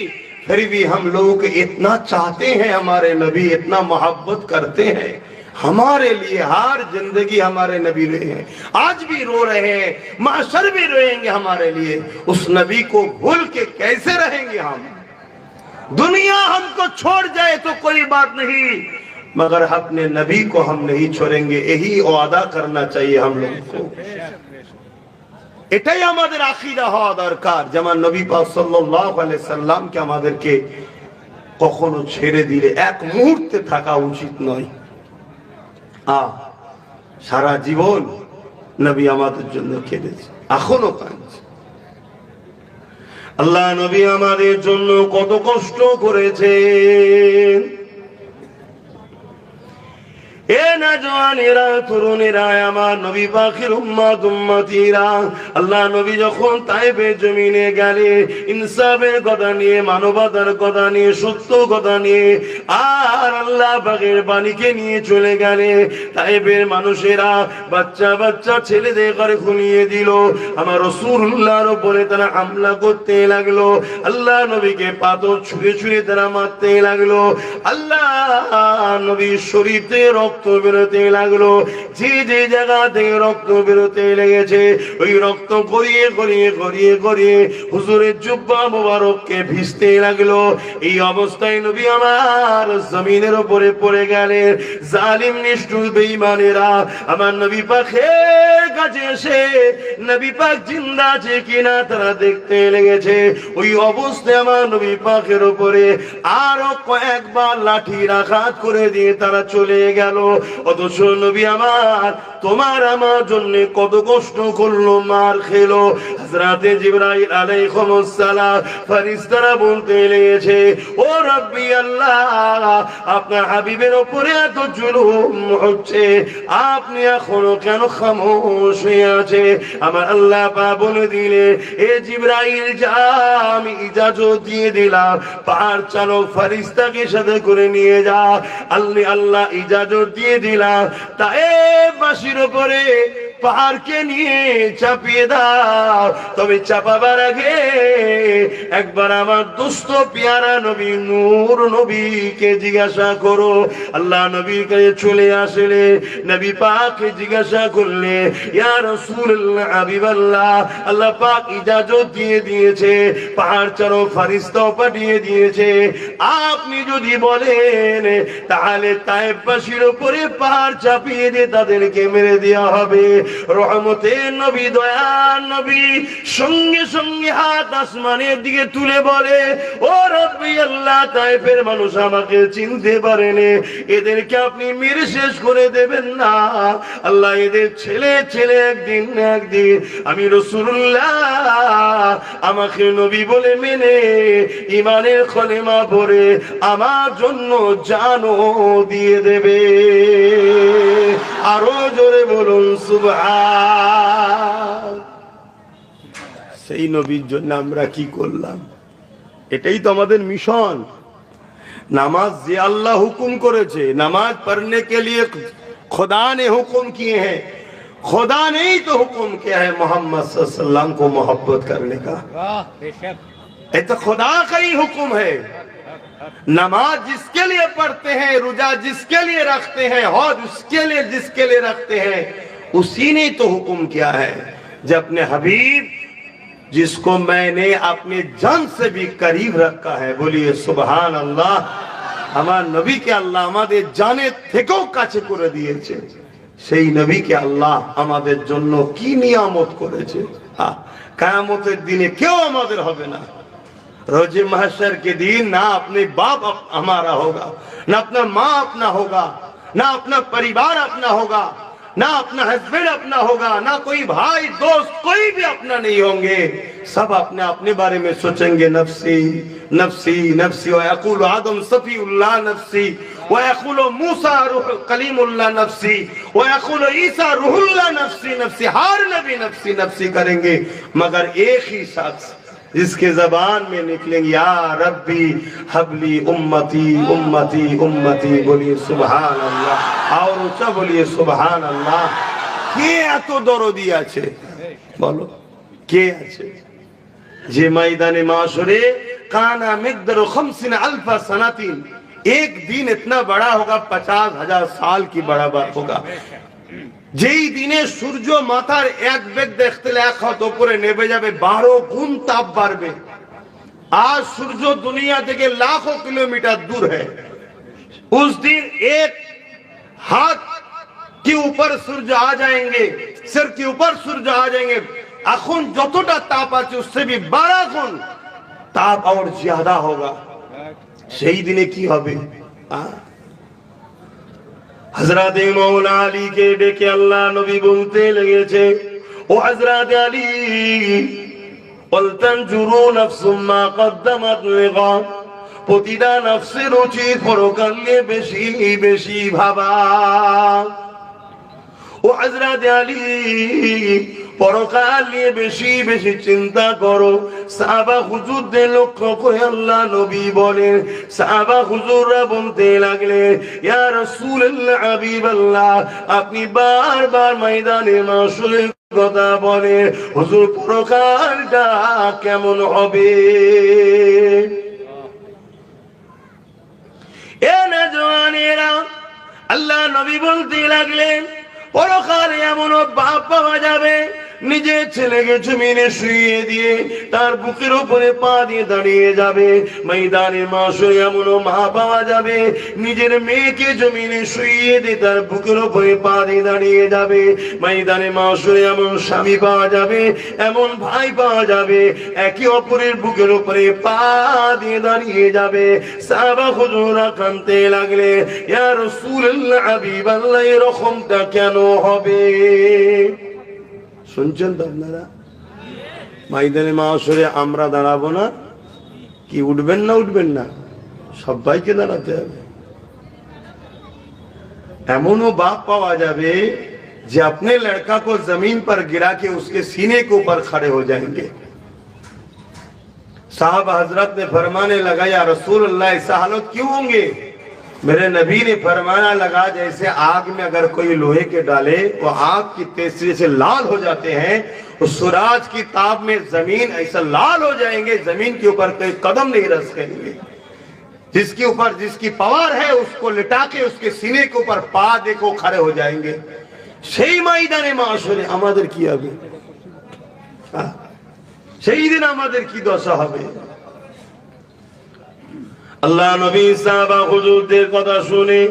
फिर भी हम लोग इतना चाहते हैं, हमारे नबी इतना मोहब्बत करते हैं हमारे लिए। हर जिंदगी हमारे नबी रहे हैं, आज भी रो रहे हैं, माशर भी रोएंगे हमारे लिए। उस नबी को भूल के कैसे रहेंगे हम? दुनिया हमको छोड़ जाए तो कोई बात नहीं, मगर अपने नबी को हम नहीं छोड़ेंगे। यही वादा करना चाहिए हम लोग को। এটাই আমাদের আকীদা হওয়া দরকার। যেমন নবী পাক সাল্লাল্লাহু আলাইহি সাল্লামকে আমাদেরকে কখনো ছেড়ে দিলে এক মুহূর্তে থাকা উচিত নয়। সারা জীবন নবী আমাদের জন্য কেঁদেছে, এখনো কাঁদছে। আল্লাহ নবী আমাদের জন্য কত কষ্ট করেছেন। এ নওজওয়ানেরা, তরুণেরা, আমার নবী পাকের উম্মত উম্মতিরা, আল্লাহ নবী যখন তায়েফের জমিনে গেলে ইনসাফের কথা নিয়ে, মানবতার কথা নিয়ে, সত্য কথা নিয়ে, আর আল্লাহ পাকের বাণীকে নিয়ে চলে গেলে তায়েফের মানুষেরা বাচ্চা বাচ্চা ছেলেদের ঘরে খুলিয়ে দিল। আমার রাসূলুল্লাহর উপরে তারা হামলা করতে লাগলো, আল্লাহ নবীকে পাথর ছুঁড়ে ছুঁড়ে তারা মারতে লাগলো, আল্লাহ নবীর শরীর থেকে রক্ত বেরোতে লাগলো। যে যে জায়গা থেকে রক্ত বেরোতে লেগেছে ওই রক্ত গড়িয়ে গড়িয়ে গড়িয়ে গড়িয়ে হুজুরের জুব্বা মোবারককে ভিজতে লাগলো। এই অবস্থায় নবী আমার জমিনের উপরে পড়ে গেলেন। জালিম নিষ্ঠুর বেঈমানেরা আমার নবী পাকের কাছে এসে নবী পাক জিন্দা আছে কিনা তারা দেখতে লেগেছে। ওই অবস্থায় আমার নবী পাকের উপরে আরো কয়েকবার লাঠির আঘাত করে দিয়ে তারা চলে গেল। অথচ নবী আমার তোমার আমার জন্য কত কষ্ট করলো, মার খেলো। হযরতে জিবরাইল আলাইহিস সালাম ফেরেশতারা বলতে লেগেছে, ও রব্বি আল্লাহ, আপনার হাবিবের উপরে এত জুলুম হচ্ছে, আপনি এখনো কেন খামোশ হয়ে আছে? আমার আল্লাহ পাক বলে দিলে, এ জিবরাইল যা, আমি ইজাজত দিয়ে দিলাম, পাহাড় চালক ফেরেশতাকে সাথে করে নিয়ে যা। আল্লাহ ইজাজত দিয়ে দিলাম, তায়েফবাসীর উপরে পাহাড়কে নিয়ে চাপিয়ে দাও। তবে চাপাবার আগে একবার আমার দুস্থ পেয়ারা নবী নূর নবীকে জিজ্ঞাসা করো। আল্লাহ নবীর কাছে চলে আসলে নবী পাককে জিজ্ঞাসা করলে, ইয়া রাসূলুল্লাহ, হাবিবাল্লাহ, আল্লাহ পাক ইজাজত দিয়ে দিয়েছে, পাহাড় চারো ফেরেশতা পাঠিয়ে দিয়েছে, আপনি যদি বলেন তাহলে তায়েফবাসীর উপরে পাহাড় চাপিয়ে দিয়ে তাদেরকে মেরে দেওয়া হবে। রহমতের নবী, দয়ার নবী সঙ্গে সঙ্গে হাত আসমানের দিকে তুলে বলে, ও রব্বি আল্লাহ, তায়েফের মানুষ আমাকে চিনতে পারেনি, এদেরকে আপনি মেরে শেষ করে দেবেন না। আল্লাহ এদের ছেলে ছেলে একদিন না একদিন আমি রাসূলুল্লাহ আমাকে নবী বলে মেনে ঈমানের কলেমা পড়ে আমার জন্য জানও দিয়ে দেবে। আরো জোরে বলুন সুবহান। সেই নবীর জন্য আমরা কি করলাম? এটাই তো আমাদের মিশন। नमाज जे अल्लाह हुक्म करे छे, नमाज पढ़ने के लिए खुदा ने हुक्म किए हैं। खुदा ने ही तो हुक्म किया है मोहम्मद सल्लल्लाहु अलैहि वसल्लम को मोहब्बत करने का। ये तो खुदा का ही हुक्म है। नमाज जिसके लिए पढ़ते हैं, रोजा जिसके लिए रखते हैं, हज उसके लिए जिसके लिए रखते हैं, उसी ने तो हुक्म किया है। जब अपने हबीब जिसको मैंने अपने जान से भी करीब रखा है, बोलिए सुभान अल्लाह। हमार नबी के अल्लाह हमारे जाने থেকেও কাছে করে দিয়েছে। সেই নবীকে আল্লাহ আমাদের জন্য কি নিয়ামত করেছে। কিয়ামতের দিনে কেউ আমাদের হবে না। रोजे महशर के दिन ना अपने बाप हमारा होगा, ना अपना माँ अपना होगा, ना अपना परिवार अपना होगा, ना अपना हस्बैंड अपना होगा, ना कोई भाई दोस्त कोई भी अपना नहीं होंगे। सब अपने अपने बारे में सोचेंगे, नफ्सी नफ्सी नफ्सी। व यक़ूलु आदम सफ़ीउल्लाह नफ्सी, व यक़ूलु मूसा कलीमुल्लाह नफ्सी, व यक़ूलु ईसा रूहुल्लाह नफ्सी नफ्सी। हर नबी नफ्सी नफ्सी करेंगे, मगर एक ही शख्स जिसके जबान में निकलेंगे, या रब्बी हबली उम्मती उम्मती उम्मती। बोलिए सुभान अल्लाह। और ऊंचा बोलिए सुभान अल्लाह। কে এত দরদি আছে বলো, কে আছে যে ময়দানে মাশরে কানা মিকদারু 50 अल्फ सनातिन, एक दिन इतना बड़ा होगा 50,000 साल की बराबर होगा। যেই দিনে সূর্য মাথার এক বেগ দেখতে এক হাত উপরে নেমে যাবে, 12 গুণ তাপ বাড়বে। आज सूर्य दुनिया থেকে लाखों किलोमीटर दूर है। उस दिन एक हाथ के ऊपर सूर्य आ जाएंगे, सिर के ऊपर सूर्य आ जाएंगे। এখন যতটা তাপ আছে उससे भी 12 गुण ताप और ज्यादा होगा। সেই দিনে কি হবে? हजरत मौला अली के डेके अल्लाह नबी बोलते लगे थे, ओ हजरत अली वलतंजुरू नफ्सुम मा कद्दमत लिगाद প্রতিটা নফসের উচিত পরকাল নিয়ে বেশি বেশি ভাবা। ও হযরত আলী, পরকাল নিয়ে বেশি বেশি চিন্তা করো। সাহাবা হুজুরদের লক্ষ্য করে আল্লাহ নবী বলেন, সাহাবা হুজুররা বলতে লাগলেন, ইয়া রাসূলুল্লাহ, হাবিবাল্লাহ, আপনি বারবার ময়দানে মাশরের কথা বলেন, হুজুর পরকালটা কেমন হবে? এ নওজওয়ানেরা, আল্লাহ নবী বলতে লাগলেন, পরকালে এমন বাপ পাওয়া যাবে, নিজের ছেলেকে জমিনে শুইয়ে দিয়ে তার বুকের উপরে পা দিয়ে দাঁড়িয়ে যাবে। ময়দানে মাশরে এমন মা পাওয়া যাবে, নিজের মেয়েকে জমিনে শুইয়ে দিয়ে তার বুকের উপরে পা দিয়ে দাঁড়িয়ে যাবে। ময়দানে মাশরে এমন স্বামী পাওয়া যাবে, এমন ভাই পাওয়া যাবে, একে অপরের বুকের উপরে পা দিয়ে দাঁড়িয়ে যাবে। সাহাবা হুজুররা কাঁদতে লাগলে, ইয়া রাসূলুল্লাহ, হাবিবাল্লাহ, এরকমটা কেন হবে? শুনছেন তো আপনারা? ময়দানে মাশরে আমরা দাঁড়াবো না? কি উঠবেন না? উঠবেন না? সবাইকে দাঁড়াতে হবে। एमनो बाप पावा जावे जो अपने लड़का को जमीन पर गिरा के उसके सीने के ऊपर खड़े हो जाएंगे। साहब हजरत ने फरमाने लगा, या रसूल अल्लाह, ऐसा हालत क्यों होंगे? मेरे नबी ने फरमाना लगा, जैसे आग में अगर कोई लोहे के डाले वो आग की तेजी से लाल हो जाते हैं, उस सूरज की ताप में जमीन ऐसा लाल हो जाएंगे, जमीन के ऊपर कोई कदम नहीं रख सकेंगे। जिसके ऊपर जिसकी पावर है उसको लिटा के उसके सीने के ऊपर पा देखो खड़े हो जाएंगे। সেই ময়দানে মাশরে আমাদের কি হবে? সেই দিন আমাদের কি দশা হবে? আল্লাহ নবী সাহাবা হুজুরদের কথা শুনে,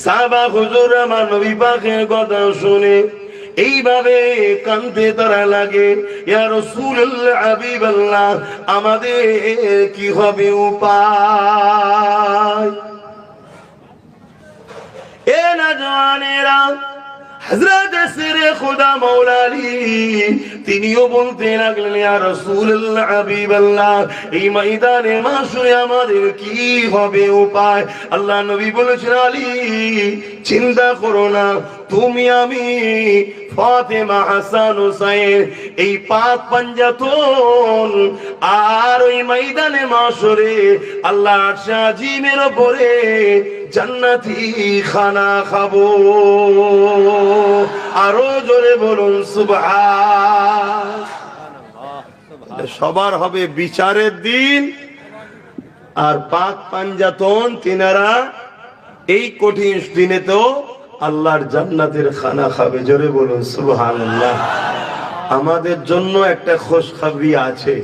সাহাবা হুজুর আমার নবী পাকের কথা শুনে এইভাবে কাঁদতে তারা লাগে, ইয়া রাসূলুল্লাহ, হাবিবাল্লাহ, আমাদের কি হবে উপায়? এ নওজওয়ানেরা, হযরত সিরে খুদা মওলা আলী তিনিও বলতে লাগলেন, ইয়া রাসূলুল্লাহ, হাবিবাল্লাহ, এই ময়দানে মাশরে আমাদের কি হবে উপায়? আল্লাহ নবী বলেছেন, আলী চিন্তা করো না, তুমি আমি ফাতেমা হাসান হুসাইন এই পাক পাঞ্জাতন আর ওই ময়দানে মাশরে আল্লাহ আরশে আজিমের উপরে জান্নাতি খানা খাবো। আরো জোরে বলুন সুবহান। সবার হবে বিচারের দিন, আর পাক পাঞ্জাতন তিনারা এই কঠিন দিনে তো আল্লাহর জান্নাতের খানা খাবে। জোরে বলুন সুবহানাল্লাহ। আমাদের জন্য একটা খুশখবরি আছে,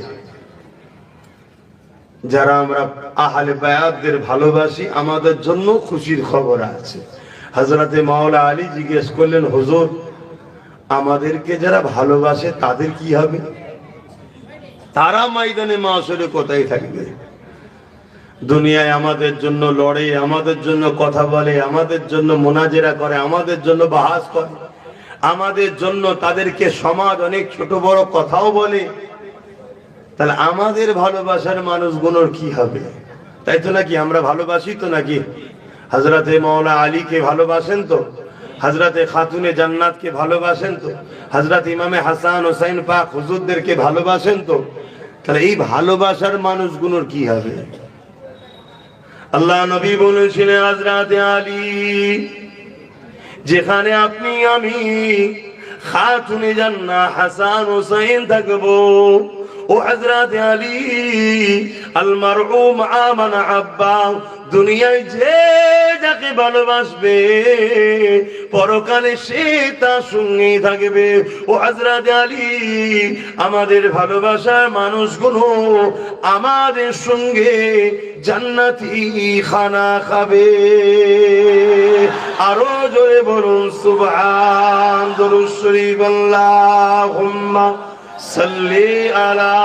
যারা আমরা আহলে বায়াতদের ভালোবাসি, আমাদের জন্য খুশির খবর আছে। হযরতে মাওলা আলী জিজ্ঞেস করলেন, হুজুর, আমাদেরকে যারা ভালোবাসে তাদের কি হবে? তারা ময়দানে মাশরে কোথায় থাকবে? দুনিয়ায় আমাদের জন্য লড়ে, আমাদের জন্য কথা বলে, আমাদের জন্য মোনাজেরা করে, আমাদের জন্য বাহাস করে, আমাদের জন্য তাদেরকে সমাজ অনেক ছোট বড় কথাও বলে, তাহলে আমাদের ভালোবাসার মানুষগুলোর কি হবে? তাই তো নাকি? আমরা ভালোবাসি তো নাকি? হযরতে মাওলা আলীকে ভালোবাসেন তো? হযরতে খাতুনে জান্নাতকে ভালোবাসেন তো? হযরত ইমামে হাসান হুসাইন পাক হুজুরদেরকে ভালোবাসেন তো? তাহলে এই ভালোবাসার মানুষগুলোর কি হবে? আল্লাহ নবী বলেছিলেন, হযরতে আলী যেখানে আপনি আমি খাতুনে জান্নাত হাসান হুসাইন থাকবো, ও হযরতে আলী, আল মারউ মা মান আহাব্বা, দুনিয়ায় যে যাকে ভালোবাসবে পরকালে সে তার সঙ্গে থাকবে। ও হযরতে আলী, আমাদের ভালোবাসার মানুষগুলো আমাদের সঙ্গে জান্নাতি খানা খাবে। আরো জোরে বলুন সুবহান। দুরূদ শরীফ, আল্লাহুম্মা সাল্লি আলা।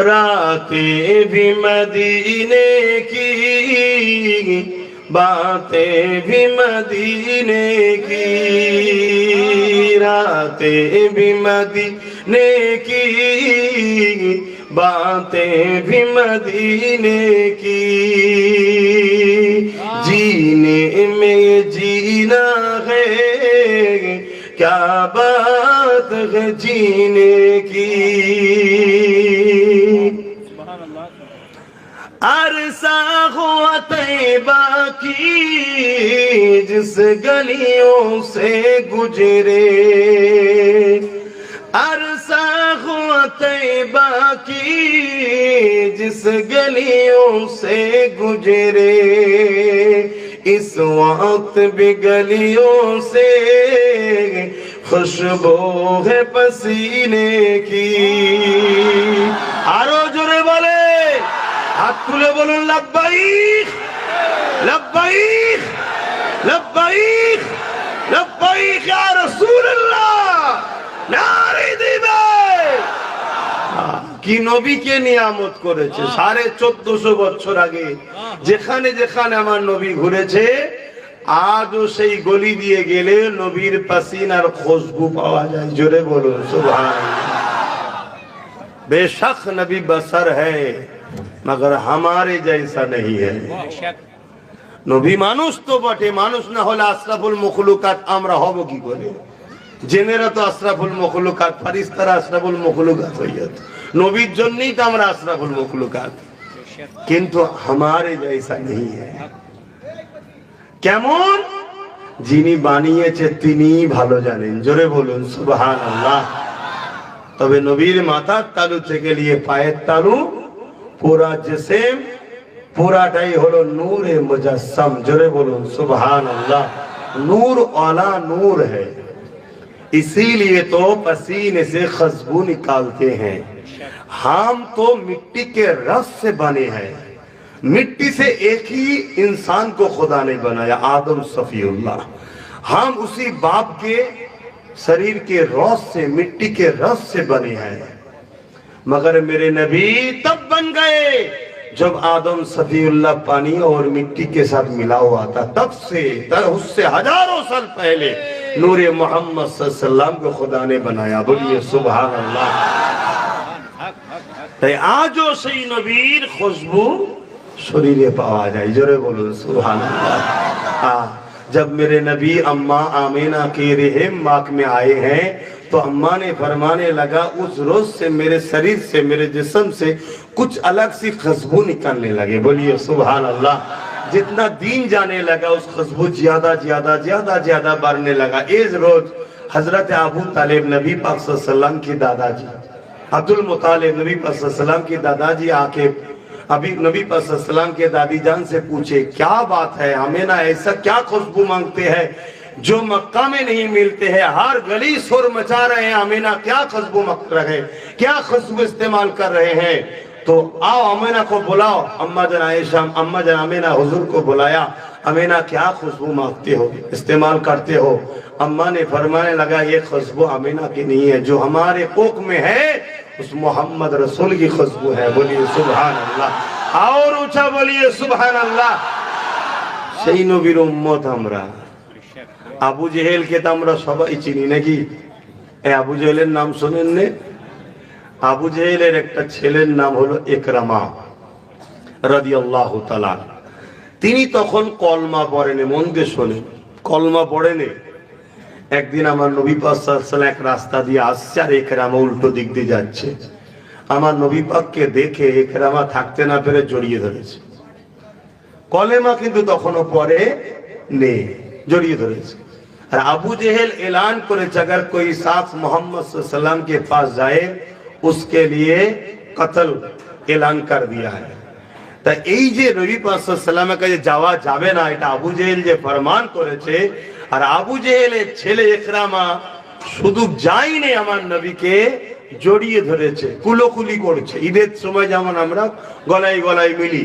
रातें भी मदीने की बातें भी मदीने की, रातें भी मदीने की, बातें भी मदीने की, जीने में जीना है, क्या बात है जीने की। अरसा हुआ तैबा की जिस गलियों से गुजरे, अरसा हुआ तैबा की जिस गलियों से गुजरे, इस वक्त भी गलियों से खुशबू है पसीने की। आरो जोरे बोले, हाथ तुले बोलूं लब्बाइक लब्बाइक लब्बाइक लब्बाइक या रसूल अल्लाह, नारे दिबे কি নবীকে নিয়ামত করেছে। 1450 বছর আগে যেখানে যেখানে আমার নবী ঘুরেছে, আজও সেই গলি দিয়ে গেলে নবীর পাসিনার খুশবু পাওয়া যায়। জোরে বলুন সুবহানাল্লাহ। बेशक नबी बसर है मगर हमारे जैसा नहीं है। নবী মানুষ তো বটে, মানুষ না হলে আশরাফুল মখলুকাত আমরা হব কি করে? জেনেরা তো আশরাফুল মখলুকাত, ফেরেশতারা আশরাফুল মখলুকাত হয়ে যেত। নবীর জন্যই তো আমরা আশরাফুল মখলুকাত, কিন্তু हमारे जैसा नहीं है। কেমন? যিনি বানিয়েছে তিনিই ভালো জানেন। জোরে বলুন সুবহানাল্লাহ। তবে নবীর মাথার তালু থেকে নিয়ে পায়ের তালু পুরা জিসম পুরাটাই হলো নূরে মুজাসসাম। জোরে বলুন সুবহানাল্লাহ। नूर वाला नूर है, इसीलिए तो पसीने से खुशबू निकालते हैं। हम तो मिट्टी के रस से बने हैं। मिट्टी से एक ही इंसान को खुदा ने बनाया, आदम सफीउल्लाह। हम उसी बाप के शरीर के रस से, मिट्टी के रस से बने हैं। मगर मेरे नबी तब बन गए जब आदम सफीउल्लाह पानी और मिट्टी के साथ मिला हुआ था। तब से उससे हजारों साल पहले नूरे मोहम्मद सल्लल्लाहु अलैहि वसल्लम को खुदा ने बनाया। बोलिए सुभान अल्लाह। তাই আজও সেই নবীর খুশবু শরীরে পাওয়া যায়। জোরে বলুন সুবহানাল্লাহ। जब मेरे नबी अम्मा आमीना के रहम माक में आए हैं तो अम्मा ने फरमाने लगा, उस रोज से मेरे शरीर से, मेरे जिस्म से कुछ अलग सी खुशबू निकलने लगे। बोलिए सुभान अल्लाह। जितना दिन जाने लगा उस खुशबू ज्यादा ज्यादा ज्यादा ज्यादा बढ़ने लगा। इस रोज हजरत अबू तालिब नबी पाक सल्लल्लाहु अलैहि वसल्लम की दादाजी अब्दुल मुतालिब नबी पाक सल्लल्लाहु अलैहि वसल्लम की दादाजी आके अभी नबी पाक सल्लल्लाहु अलैहि वसल्लम के दादी जान से पूछे, क्या बात है, हमें ना ऐसा क्या खुशबू मांगते हैं जो मक्का में नहीं मिलते हैं? हर गली शोर मचा रहे हैं, हमें ना क्या खुशबू मांग रहे हैं, क्या खुशबू इस्तेमाल कर रहे हैं? तो आओ अमीना को बुलाओ। अम्मा जन आयशा, अम्मा जन अमीना हुजूर को बुलाया। अमीना क्या खुशबू मांगते हो, इस्तेमाल करते हो? अम्मा ने फरमाने लगा, ये खुशबू अमीना की नहीं है, जो हमारे कोक में है उस मोहम्मद रसूल की खुशबू है। बोलिए सुभान अल्लाह। और ऊंचा बोलिए सुभान अल्लाह। সেই নবীর উম্মত আমরা। আবু জেহেলকে তো আমরা সবাই চিনি নাকি? এই আবু জেহেলের নাম শোনেন নে? আবু জেহেলের একটা ছেলের নাম হলো ইকরামা রাদিয়াল্লাহু তাআলা। তিনি তখন কলমা পড়েন। মন দিয়ে শোনেন, কলমা পড়েন। একদিন আমার নবী পাক সাল্লাল্লাহু আলাইহি ওয়াসাল্লাম এক রাস্তা দিয়ে আসছে আর ইকরামা উল্টো দিক দিয়ে যাচ্ছে। আমার নবী পাককে দেখে ইকরামা থাকতে না পেরে জড়িয়ে ধরেছে। কলেমা কিন্তু তখনও পড়ে নেই, জড়িয়ে ধরেছে। और अबू जहल ऐलान करे, अगर कोई साथ मोहम्मद सल्लल्लाहु अलैहि वसल्लम के पास जाए उसके लिए कत्ल ऐलान कर दिया है। তা এই যে নবী পাক সাল্লাল্লাহু আলাইহি ওয়াসাল্লামের কাছে যাওয়া যাবে না, এটা আবু জেহেল যে ফরমান করেছে। আর আবু জেহেলের ছেলে ইকরামা শুধু যায়নি, আমার নবীকে জড়িয়ে ধরেছে, কুলোকুলি করছে। ঈদের সময় যেমন আমরা গলায় গলায় মিলি,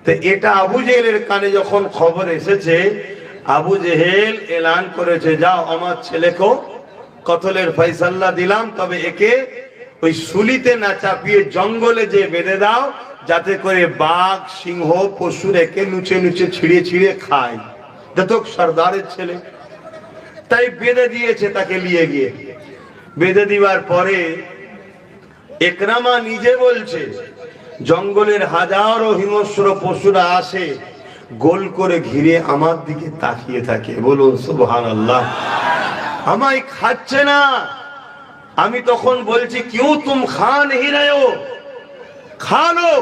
তো এটা আবু জেহেলের কানে যখন খবর এসেছে, আবু জেহেল এলান করেছে, যাও আমার ছেলেকেও কতলের ফয়সালা দিলাম, তবে একে ওই সুলিতে না চাপিয়ে জঙ্গলে যে বেঁধে দাও, যাতে করে বাঘ সিংহ পশু রেখে নুচে নুচে ছিঁড়ে ছিঁড়ে খায়। দেখো সর্দারের ছেলে, তাই বেঁধে দিয়েছে তাকে নিয়ে গিয়ে। বেঁধে দিবার পরে একরামা নিজে বলছে জঙ্গলের হাজারো হিংস্র পশুরা আসে, গোল করে ঘিরে আমার দিকে তাকিয়ে থাকে। বলুন সুবহানাল্লাহ। আমায় খাচ্ছে না। আমি তখন বলছি क्यों तुम खा नहीं रहे हो, खा लो।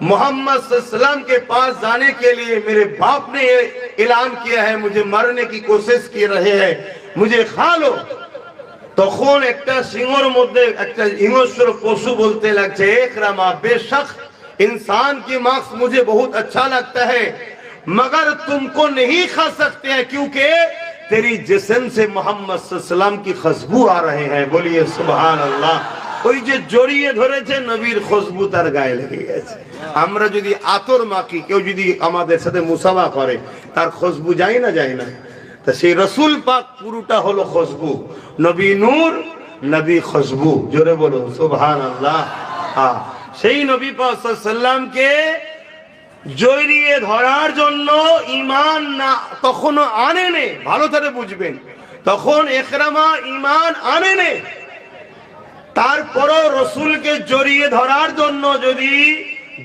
मोहम्मद सल्लल्लाहु के पास जाने के लिए मेरे बाप ने ऐलान किया है, मुझे मारने की कोशिश कर रहे हैं, मुझे खा लो। তখন একটা সিংহর মধ্যে একটা হিংস্র পশু বলতে লাগছে একরামা बेशक इंसान की मांस मुझे बहुत अच्छा लगता है, मगर तुमको नहीं खा सकते हैं क्योंकि तेरी जिस्म से मोहम्मद सल्लल्लाहु की खुशबू आ रहे हैं। बोलिए सुभान अल्लाह। ওই যে জড়িয়ে ধরেছে নবীর খুশবু তার গায়ে লেগে গেছে। আমরা যদি আতর মাখি, কেউ যদি আমাদের সাথে মুসাফা করে, তার খুশবু যায় না যায় না? তা সেই রসুল পাক পুরোটা হলো খুশবু, নবী নূর নবী খুশবু। জোরে বলুন সুবহানাল্লাহ। হ্যাঁ, সেই নবী পাক সাল্লাল্লাহু আলাইহি ওয়াসাল্লামকে জড়িয়ে ধরার জন্য ঈমান না তখনও আনেনি। ভালো করে বুঝবেন, তখন একরামা ঈমান আনেনি। তারপরও রসুলকে জড়িয়ে ধরার জন্য যদি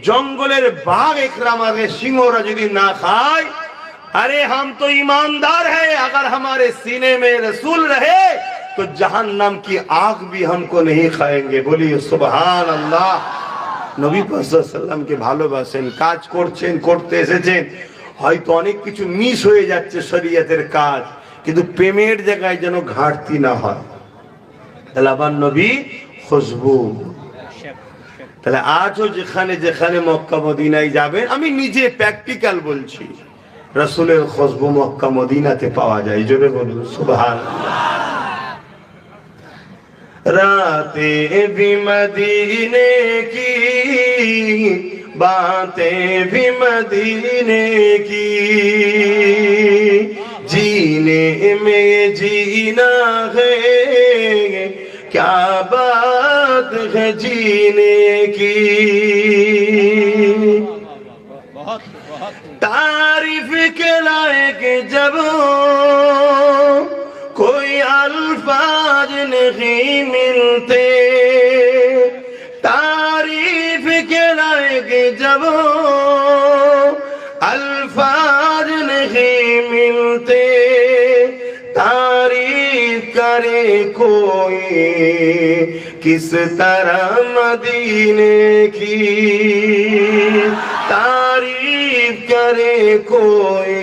জঙ্গলের বাঘ একরামাকে সিংহরা যদি না খায়, अरे हम तो ईमानदार हैं, अगर हमारे सीने में रसूल रहे तो जहन्नम की आग भी हमको नहीं खाएंगे। बोलिए सुभान अल्लाह। নবী পাক সাল্লাল্লাহু আলাইহি ওয়াসাল্লামকে ভালোবাসেন, কাজ করছেন, করতে এসেছেন, হয়তো অনেক কিছু মিস হয়ে যাচ্ছে শরীয়তের কাজ, কিন্তু প্রেমের জায়গায় যেন ঘাটতি না হয়। তাহলে আবার নবী খুশবু। তাহলে আজও যেখানে যেখানে মক্কা মদিনায় যাবেন, আমি নিজে প্র্যাকটিক্যাল বলছি, रसूलेर खुशबू मक्का मदीनाते पावा जाए। जोरे बोलूं सुभानाल्लाह। रातें भी मदीने की, बातें भी मदीने की, जीने में जीना है, क्या बात है जीने की। तारीफ के लायक जब कोई अल्फाज नहीं मिलते, तारीफ के लायक जब अल्फाज नहीं मिलते, तारीफ करे कोई किस तरह मदीने की, तारीफ करे कोई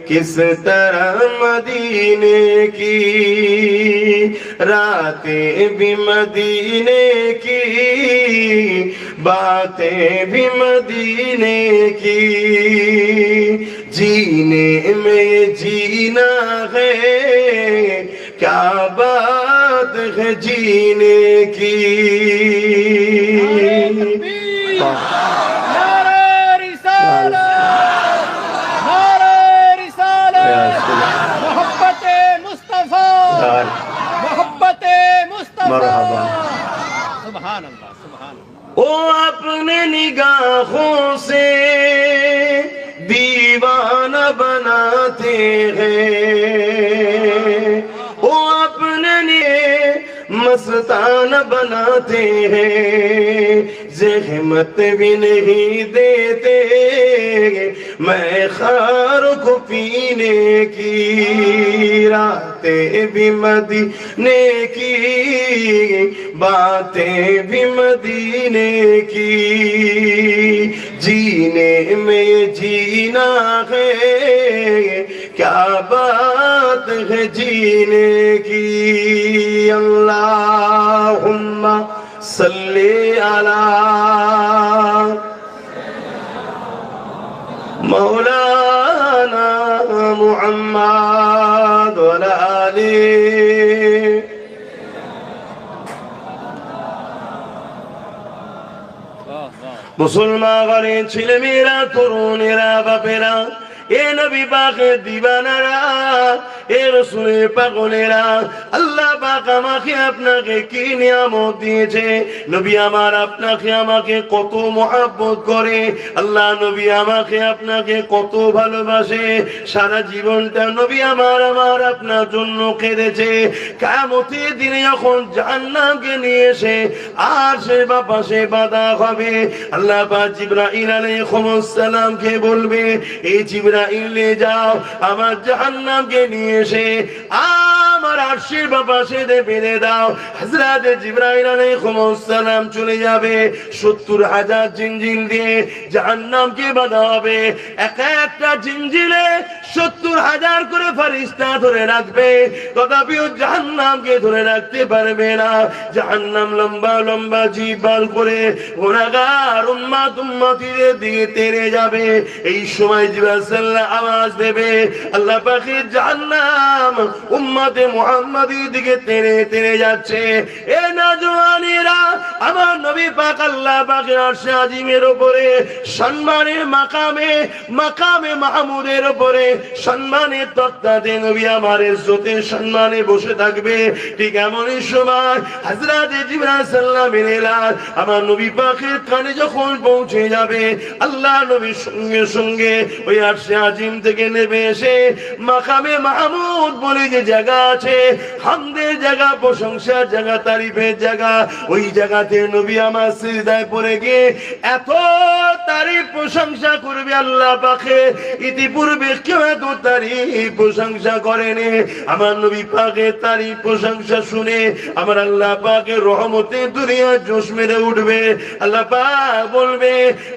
किस तरह मदीने की, रातें भी मदीने की, बातें भी मदीने की, जीने में जीना है, क्या बात है जीने की। ओ अपने निगाहों से दीवाना बनाते हैं, ओ अपने मस्ताना बनाते हैं, ज़हमत भी नहीं देते मैं खार को पीने की, रातें भी मदीने की, बातें भी मदीने की, जीने में जीना है, क्या बात है जीने की। अल्लाहुम्मा सल्ली अला मौलाना मुहम्मद व आले। মুসলমান ঘরে ছেলে মেয়েরা, তরুণেরা, বাপেরা এ নবী পাকের দিবানারা, এ রাসূলের পাগলেরা, আল্লাহ পাক আমাকে আপনাকে কি নিয়ামত দিয়েছে। নবী আমার আপনাকে আমাকে কত মহব্বত করে, আল্লাহ নবী আমাকে আপনাকে কত ভালোবাসে। সারা জীবনটা নবী আমার আপনার জন্য কেঁদেছে। কিয়ামতের দিনে যখন জাহান্নামকে নিয়ে এসে আর সে পাশে বাধা হবে, আল্লাহ পাক জিবরাইল আলাইহিস সালামকে বলবে, এই জিবরাইল নিয়ে যাও আমার জাহান্নামকে নিয়ে এসে আমার আরশের পাশে বেঁধে দাও। হযরত জিবরাইল আলাইহিস সালাম চলে যাবে, 70,000 জিনজিল দিয়ে জাহান্নামকে বাঁধা হবে। এক একটা জিনজিলে 70,000 করে ফেরেশতা ধরে রাখবে, তথাপিও জাহান্নামকে ধরে রাখতে পারবে না। জাহান্নাম লম্বা লম্বা জিহ্বা করে গুনাহগার উম্মতিদের দিকে তেড়ে যাবে। এই সময় জিবরাইল আওয়াজ দেবে, আল্লাহ পাকের জাহান্নাম উম্মতে মুহাম্মাদির দিকে তেড়ে তেড়ে যাচ্ছে। এ নওজওয়ানেরা, আমার নবী পাক আল্লাহ পাকের আরশে আজিমের উপরে সম্মানের মাকামে মাহমুদের উপরে সম্মানের তক্তাতে নবী আমার ইজ্জতের সম্মানে বসে থাকবে। ঠিক এমনই সময় হযরত জিবরাইল সাল্লাল্লাহু আমার নবী পাকের কানে যখন পৌঁছে যাবে, আল্লাহ নবী সঙ্গে সঙ্গে ওই আরশে আজিম থেকে নেমে এসে মাকামে মাহমুদ বলে যে জায়গা আছে, হামদের জায়গা, প্রশংসার জায়গা, তারিফের জায়গা, ওই জায়গাতে নবী আমার সিজদায় পড়ে গিয়ে এত তারিফ প্রশংসা করবে আল্লাহ পাকে, ইতিপূর্বে কেউ এত তারিফ প্রশংসা করেনি। আমার নবী পাকের তারিফ প্রশংসা শুনে আমার আল্লাহ পাকের রহমতে দুনিয়া জোশ মেরে উঠবে। আল্লাহ পাক বলবে,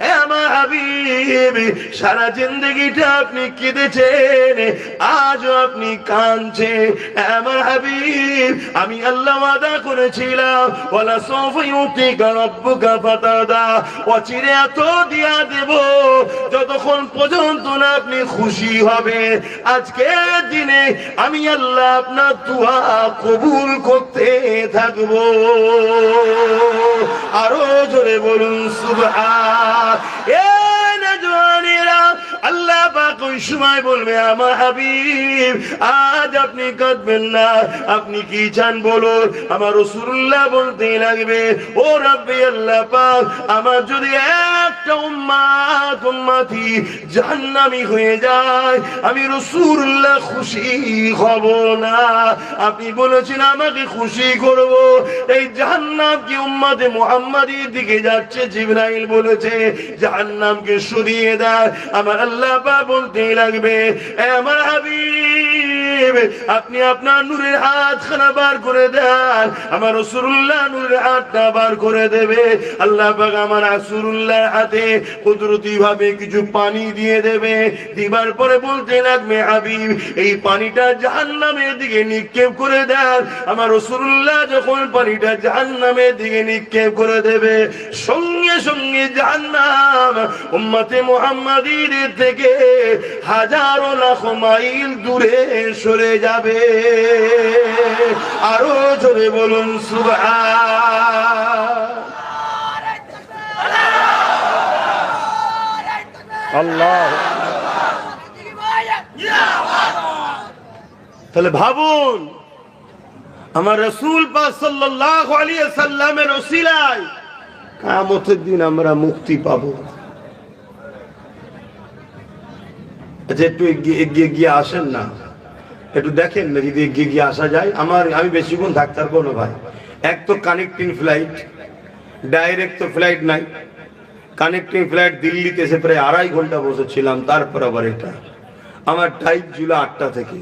এ আমার হাবিব, সারা জিন্দেগিটা আপনি কেঁদেছেন, আজও আপনি কাঁদছেন। আমার হাবিব, আমি আল্লাহ ওয়াদা করেছিলাম, ওয়ালা সাউফা ইউতিকা রাব্বুকা ফাতাদা, অচিরে এত দিয়া দেব যতক্ষণ পর্যন্ত না আপনি খুশি হবে। আজকের দিনে আমি আল্লাহ আপনার দোয়া কবুল করতে থাকবো। আরো জোরে বলুন সুবহান। এ নওজওয়ানেরা, আল্লাহ পাক ওই সময় বলবে, আমার হাবিব আজ আপনি কাঁদবেন না, আপনি কি চান বলুন। আমার রাসূলুল্লাহ বলতে লাগবে, ও রব্বি আল্লাহ পাক, আমার যদি একটা উম্মতি জাহান্নামী হয়ে যায়, আমি রাসূলুল্লাহ খুশি হব না। আপনি বলেছেন আমাকে খুশি করব, এই জাহান্নাম কি উম্মতে মুহাম্মাদির দিকে যাচ্ছে। জিবরাইল বলেছে জাহান্নামকে সরিয়ে দাও। আমার আল্লাহ পাক বলতে লাগবে, এ আমার হাবিব, আপনি আপনার নূরের হাতখানা বার করে দেন। আমার রাসূলুল্লাহ নূরের হাতটা বার করে দেবে। আল্লাহ পাক আমার রাসূলুল্লাহর হাতে কুদরতি ভাবে কিছু পানি দিয়ে দেবে। দিবার পরে বলতে লাগবে, হাবিব, এই পানিটা জাহান্নামের দিকে নিক্ষেপ করে দেন। আমার রাসূলুল্লাহ যখন পানিটা জাহান্নামের দিকে নিক্ষেপ করে দেবে, সঙ্গে সঙ্গে জাহান্নাম উম্মতে মুহাম্মাদির থেকে হাজারো লাখ মাইল দূরে সরে যাবে। আরো জোরে বলুন সুবহান। আল্লাহ। তাহলে ভাবুন, আমার রাসূল পাক সাল্লাল্লাহু আলাইহি সাল্লামের ওসিলায় কিয়ামতের দিন আমরা মুক্তি পাবো। আচ্ছা, একটু এগিয়ে গিয়ে আসেন না, একটু দেখেন না যদি এগিয়ে গিয়ে আসা যায়। আমি বেশিক্ষণ থাকতে পারবো না ভাই। এক তো কানেক্টিং ফ্লাইট, ডাইরেক্ট তো ফ্লাইট নাই। কানেক্টিং ফ্লাইট দিল্লিতে এসে প্রায় 2.5 ঘন্টা বসেছিলাম, তারপর আবার এটা। আমার টাইম ছিল 8টা থেকে।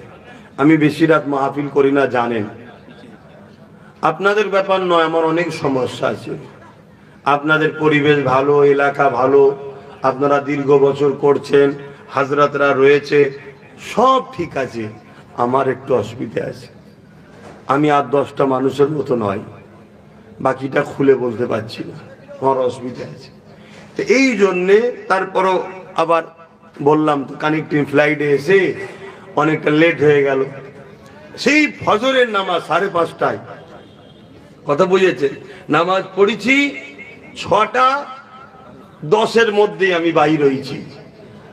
আমি বেশি রাত মাহফিল করি না, জানেন। আপনাদের ব্যাপার নয়, আমার অনেক সমস্যা আছে। আপনাদের পরিবেশ ভালো, এলাকা ভালো, আপনারা দীর্ঘ বছর করছেন, হাজরাতরা রয়েছে, সব ঠিক আছে। আমার একটু অসুবিধা আছে। আমি আর 10টা মানুষের মতো নয়, বাকিটা খুলে বলতে পারছি না, আমার অসুবিধা আছে। তো এই জন্যে তারপরও আবার বললাম, তো কানেক্টিং ফ্লাইটে এসে অনেকটা লেট হয়ে গেল। সেই ফজরের নামাজ 5:30টায়, কথা বুঝেছে, নামাজ পড়েছি 6টা 10-এর মধ্যে আমি বাইর হয়েছি।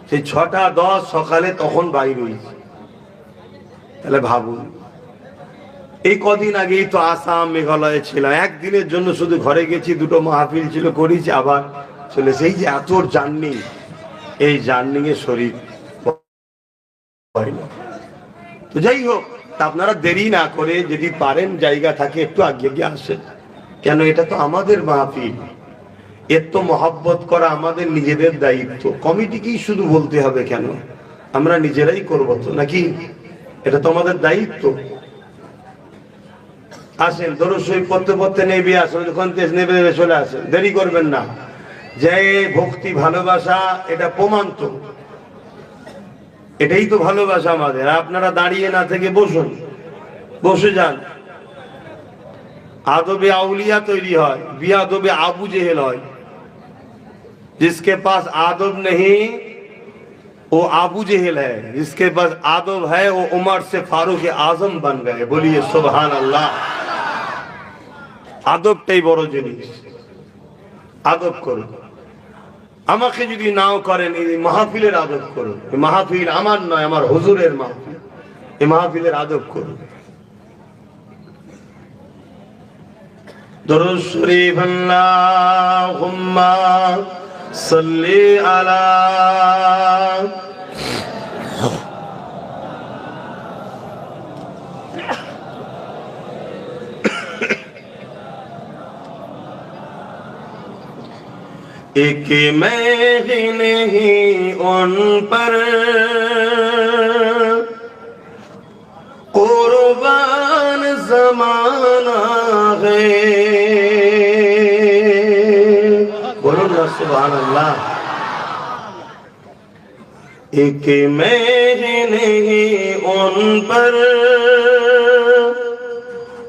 সেই 6:10 সকালে তখন বাইর হয়েছে। তাহলে ভাবুন, এই কদিন আগেই তো আসাম মেঘালয়ে ছিলাম, একদিনের জন্য শুধু ঘরে গেছি, দুটো মাহফিল ছিল করেছি, আবার চলে সেই যে এত জার্নি, এই জার্নি এ শরীর হয় না। তো যাই হোক, আপনারা দেরি না করে যদি পারেন জায়গা থাকে একটু আগে গিয়ে আসেন, কেন এটা তো আমাদের মাহফিল, এর তো মহব্বত করা আমাদের নিজেদের দায়িত্ব। কমিটিকেই শুধু বলতে হবে কেন, আমরা নিজেরাই করবো তো নাকি, এটা তো আমাদের দায়িত্ব। আসেন, দরুদ শরীফ পড়তে পড়তে নেবে আসেন, যখন তেজ নেবে চলে আসেন, দেরি করবেন না। যে ভক্তি ভালোবাসা এটা প্রমাণ তো, এটাই তো ভালোবাসা আমাদের। আপনারা দাঁড়িয়ে না থেকে বসুন, বসে যান। আদবে আউলিয়া তৈরি হয়, বিয়াদবে আবু জেহেল হয়। जिसके पास आदब नहीं वो आबू जहेल है, जिसके पास आदब है वो उमर से फारूक आजम बन गए। बोलिए सुभान अल्लाह। আদবটাই বড় জিনিস, আদব করুন। আমাকে যদি নাও করেন, এই মাহফিলের আদব করুন। এই মাহফিল আমার নয়, আমার হুজুরের মাহফিল, এই মাহফিলের আদব করুন। দরুদ শরীফ আল্লাহুম্মা সাল্লি আলা एक मैं ही नहीं उन पर कुर्बान ज़माना है। बोलो ना सुभान अल्लाह। एक मैं ही नहीं उन पर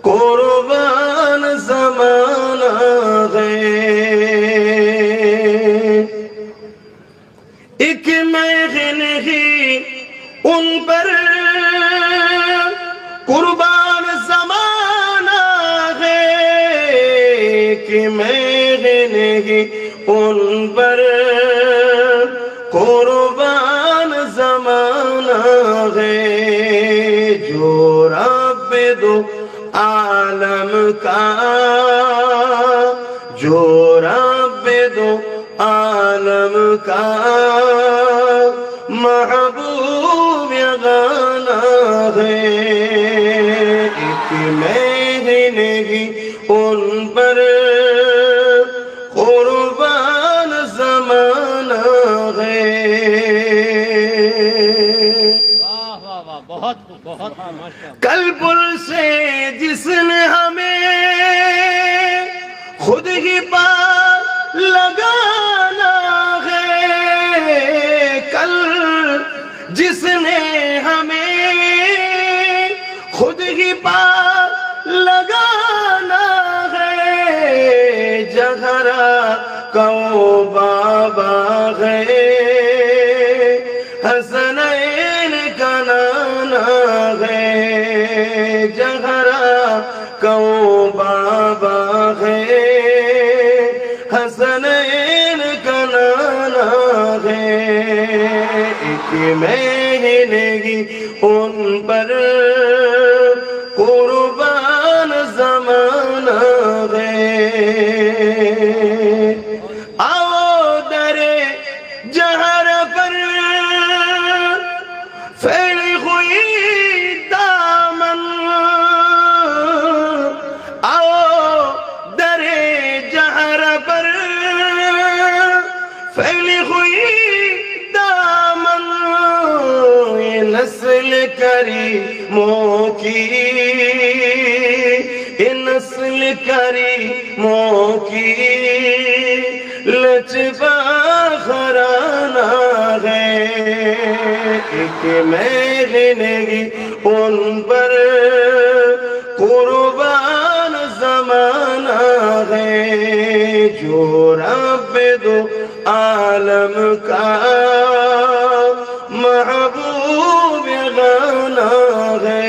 कुर्बान ज़माना है। एक मैं नहीं उन पर कुर्बान ज़माना है। कि मैं नहीं उन पर कुर्बान ज़माना है। जो रब दो आलम का, जो रब दो आलम का महबूब गाना है। एक मैं ही नहीं उन पर कुर्बान ज़माना है। वाह वाह वाह, बहुत बहुत माशाअल्लाह। कल पुल से जिसने हमें खुद ही पार लगाना है। कल जिसने हमें खुद ही पार लगाना है। जहरा कौ बाबा है, हसनैन का नाना है। जहरा कौ बाबा है, हसनैन का नाना है। एक मैं ही नहीं उन पर कुर्बान ज़माना है। आओ दरे जहर पर फैली हुई दामन, आओ दरे जहर पर फैली हुई दामन। ये नस्ल करीमों की, ये नस्ल करीमों की लचबा घराना है। एक मैं ही नहीं उन पर कुर्बान ज़माना है। जो रब दो आलम का महबूब गाना है।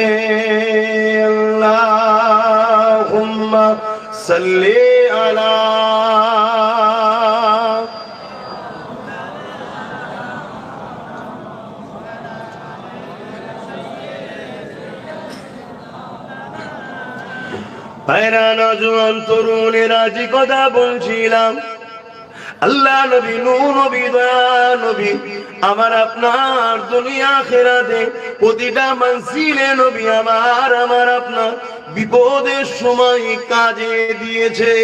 अल्लाहुम्मा सल्ली अला ভাইরা নওজোয়ান তরুণেরা যে কথা বলছিলাম, আল্লাহ নবী নূহ নবী দয়া নবী আমার আপনার দুনিয়া আখিরাতে প্রতিটা মঞ্জিলে নবী আমার আপনার বিপদের সময় কাজে দিয়েছে।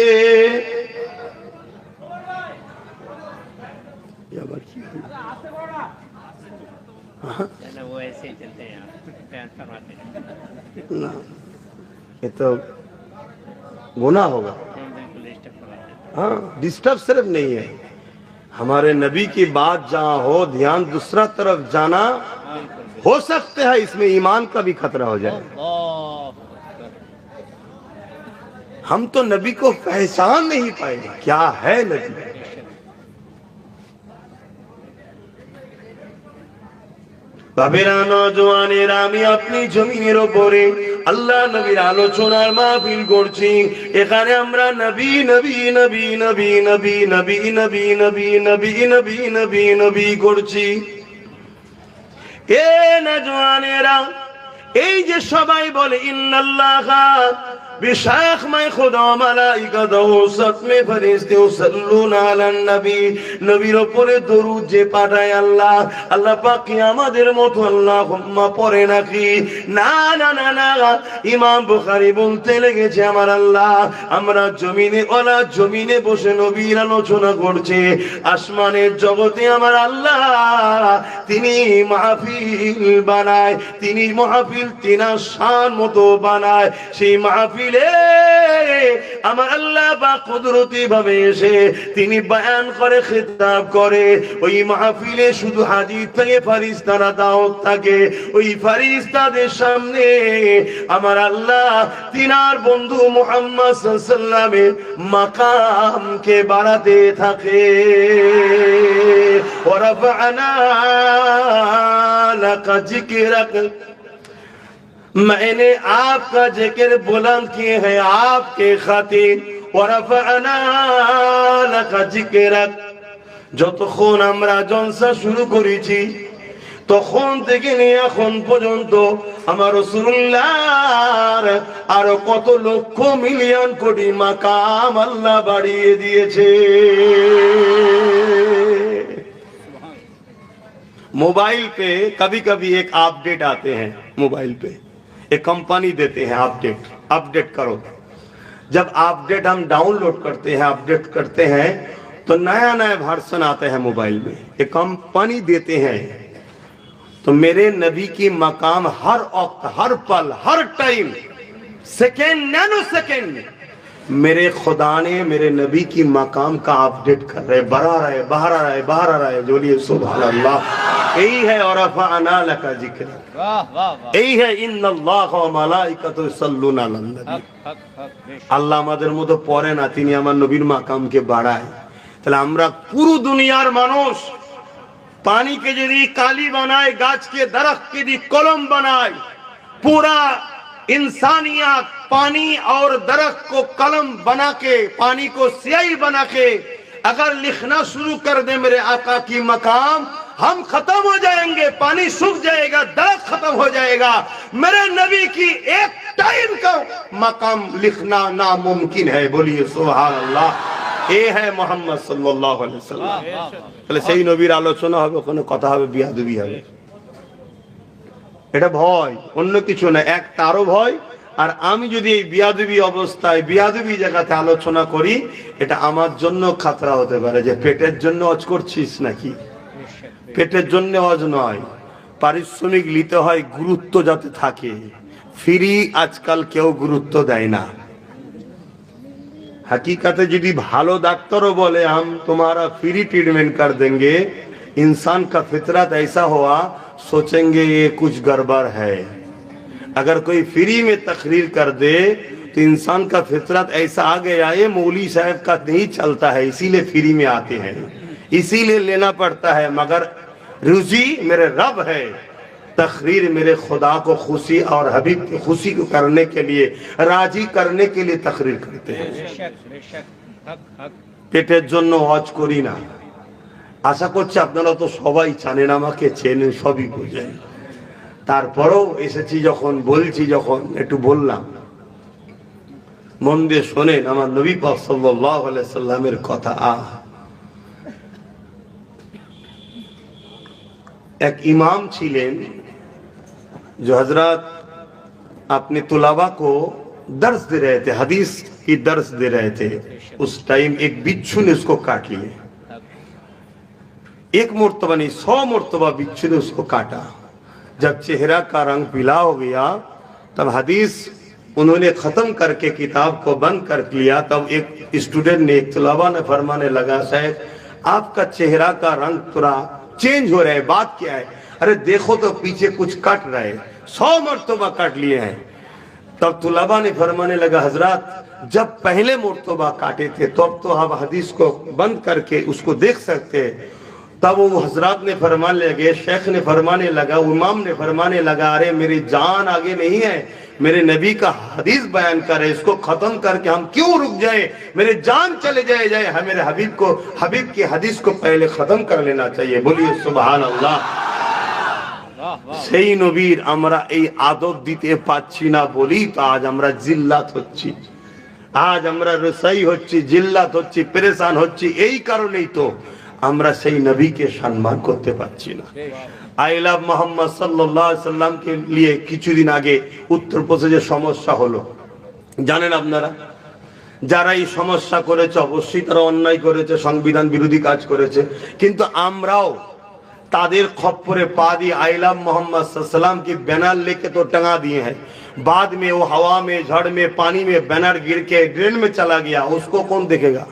वो ऐसे ही चलते हैं, बयान फरमाते हैं। ना ये तो गुनाह होगा। बिल्कुल डिस्टर्ब फरमाते हैं। हाँ, डिस्टर्ब सिर्फ नहीं है, हमारे नबी की बात जहाँ हो ध्यान दूसरा तरफ जाना हो सकता है, इसमें ईमान का भी खतरा हो जाए। अल्लाह हम तो नबी को पहचान नहीं पाएंगे क्या है नबी। বাবেরা নওজোয়ানেরা, আমি আপনি জমিনের উপরে আল্লাহ নবীর আলোচনার মাহফিল করছি। এখানে আমরা নবী নবী নবী নবী নবী নবী নবী নবী নবী নবী নবী নবী করছি। এ নওজোয়ানেরা, এই যে সবাই বলে ইন্নাল্লাহা बेशक मैं खुदा মালাইকাতহু সাতমে ফেরেশতা সাল্লুনা আলান নবী, নবীর উপরে দরুদ যে পাঠায় আল্লাহ, আল্লাহ পাক কি আমাদের মতো আল্লাহুম্মা পড়ে নাকি? না না না না, ইমাম বুখারী বলতে লেগেছে আমার আল্লাহ আমরা জমিনে বসে নবীর আলোচনা করছে, আসমানের জগতে আমার আল্লাহ তিনি মাহফিল বানায়, তিনি মাহফিল তিনার শান মতো বানায়। সেই মাহফিল আমার আল্লাহ পাক কুদরতি ভাবে এসে তিনি বয়ান করে, খিতাব করে। ওই মাহফিলে শুধু হাজির থাকে ফেরেশতারা, দাওয়াত থাকে। ওই ফেরেশতাদের সামনে আমার আল্লাহ তিনার বন্ধু মুহাম্মদ সাল্লাল্লাহু আলাইহি ওয়াসাল্লামের মাকামকে বাড়াতে থাকে। ওয়া রাফা'না লাকা যিকরাক, मैंने आपका जिक्र बुलंद किए हैं आपके खातिर। वरफ़अना लका जिक्रक, যতক্ষণ আমরা জলসা শুরু করেছি তখন থেকে নিয়ে এখন পর্যন্ত আমার রাসূলুল্লাহর আরো কত লক্ষ মিলিয়ন কোটি মাকাম আল্লাহ বাড়িয়ে দিয়েছে। मोबाइल पे कभी कभी एक अपडेट आते हैं, मोबाइल पे एक कंपनी देते हैं अपडेट करो। जब अपडेट हम डाउनलोड करते हैं, अपडेट करते हैं तो नया नया वर्जन आता है मोबाइल में, एक कंपनी देते हैं। तो मेरे नबी की मकाम हर वक्त, हर पल, हर टाइम, सेकेंड नैनो सेकेंड मेरे खुदा ने मेरे नबी की मकाम का अपडेट कर रहे, बढ़ा रहे, बाहर आ रहे, बाहर आ रहे। जोलिए सुभान अल्लाह। यही है और रफ़अना लका जिक्र, वाह वाह वाह, यही है इन्नल्लाह व मालाइकातुहु युसल्लूना अलन नबी। हक हक हक बेशक। আল্লাহ আমাদের মতো পড়ে না, তিনি আমার নবীর মাকামকে বাড়ায়। তাহলে আমরা পুরো দুনিয়ার মানুষ পানিকে যদি কালি বানায়, গাছকে दरख्त के যদি কলম বানায়, पूरा इंसानियत पानी और दरख्त को कलम बना के, पानी को स्याही बना के अगर लिखना शुरू कर दे मेरे आका की मकाम, हम खत्म हो जाएंगे, पानी सूख जाएगा, दरख्त खत्म हो जाएगा। मेरे नबी की एक टाइम का मकाम लिखना नामुमकिन है। बोलिए सुभान अल्लाह। ये है मोहम्मद सल्लल्लाहु अलैहि वसल्लम। তাহলে সেই নবীর আলোচনা হবে, ওখানে কথা হবে, বিয়াদবি হবে। এটা ভয়, অন্য কিছু না, এক তারও ভয়। আর আমি যদি এই বিয়াদবি অবস্থায় বিয়াদবি জায়গাতে আলোচনা করি, এটা আমার জন্য খাতরা হতে পারে যে পেটের জন্য হজ করছিস নাকি। পেটের জন্য হজ নয়, পারিশ্রমিক নিতে হয়, গুরুত্ব যাতে থাকে। ফ্রি আজকাল কেউ গুরুত্ব দেয় না। हकीकते यदि भालो डॉक्टरों बोले हम तुम्हारा फ्री ट्रीटमेंट कर देंगे, इंसान का फितरत ऐसा हुआ सोचेंगे ये कुछ गड़बड़ है। अगर कोई फ्री में तकरीर कर दे तो इंसान का फितरत ऐसा आ गया, ये मौली साहब का नहीं चलता है, इसीलिए फ्री में आते हैं, इसीलिए लेना पड़ता है। मगर रुजी मेरे रब है, तकरीर मेरे खुदा को खुशी और हबीब की खुशी को करने के लिए, राजी करने के लिए तकरीर करते हैं। পেটের জন্য হজ করি না। আশা করছি আপনারা তো সবাই জানেন, আমাকে চেনেন, সবই বুঝেন। তারপরেও এসেছি যখন, বলছি যখন, একটু বললাম। মন দিয়ে শোনেন আমার নবী পাক সাল্লাল্লাহু আলাইহি সাল্লামের কথা। एक इमाम छिलेन जो हजरत अपने तुलाबा को दर्स दे रहे थे, हदीस की दर्स दे रहे थे। उस टाइम एक बिच्छू ने उसको काट लिए। एक मुर्तबा नहीं 100 मुर्तबा बिच्छू ने उसको काटा। जब चेहरा का रंग पीला हो गया तब हदीस उन्होंने खत्म करके किताब को बंद कर लिया। तब एक स्टूडेंट ने, एक तुलाबा ने फरमाने लगा, साहब आपका चेहरा का रंग थोड़ा चेंज हो रहा है, बात क्या है? अरे देखो तो पीछे कुछ कट रहा है, 100 मर्तबा काट लिए हैं। तब तुलाबा ने फरमाने लगा, हजरत जब पहले मर्तबा काटे थे तब तो आप हदीस को बंद करके उसको देख सकते हैं। तब वो हजरत ने फरमाने लगे, शेख ने फरमाने लगा, इमाम ने फरमाने लगा, अरे मेरी जान आगे नहीं है, मेरे नबी का हदीस बयान करे, इसको खत्म करके हम क्यों रुक जाए? मेरे जान चले जाए मेरे हबीब की हदीस को पहले खत्म कर लेना चाहिए। बोलिए सुभान अल्लाह। সেই নবীর আমরা এই আদব দিতে পাচ্ছি না বলি তো আজ আমরা জিল্লাত হচ্ছি, আজ আমরা রসাই হচ্ছি, জিল্লাত হচ্ছি, পেরেশান হচ্ছি। এই কারণেই তো আমরা সেই নবীকে সম্মান করতে পারছি না। आई लव मोहम्मद सल्लल्लाहु अलैहि वसल्लम के लिए কিছুদিন আগে উত্তরপ্রদেশে সমস্যা হলো, জানেন আপনারা? যারা এই সমস্যা করেছে অবশ্যই তারা অন্যায় করেছে, সংবিধান বিরোধী কাজ করেছে, কিন্তু আমরাও तादेर खप्परे पा दी। आई लव मोहम्मद सल्लल्लाहु अलैहि वसल्लम की बैनर लेके तो टंगा दिए हैं, बाद में वो हवा में, झड़ में, पानी में बैनर गिर के ड्रेन में चला गया, उसको कौन देखेगा?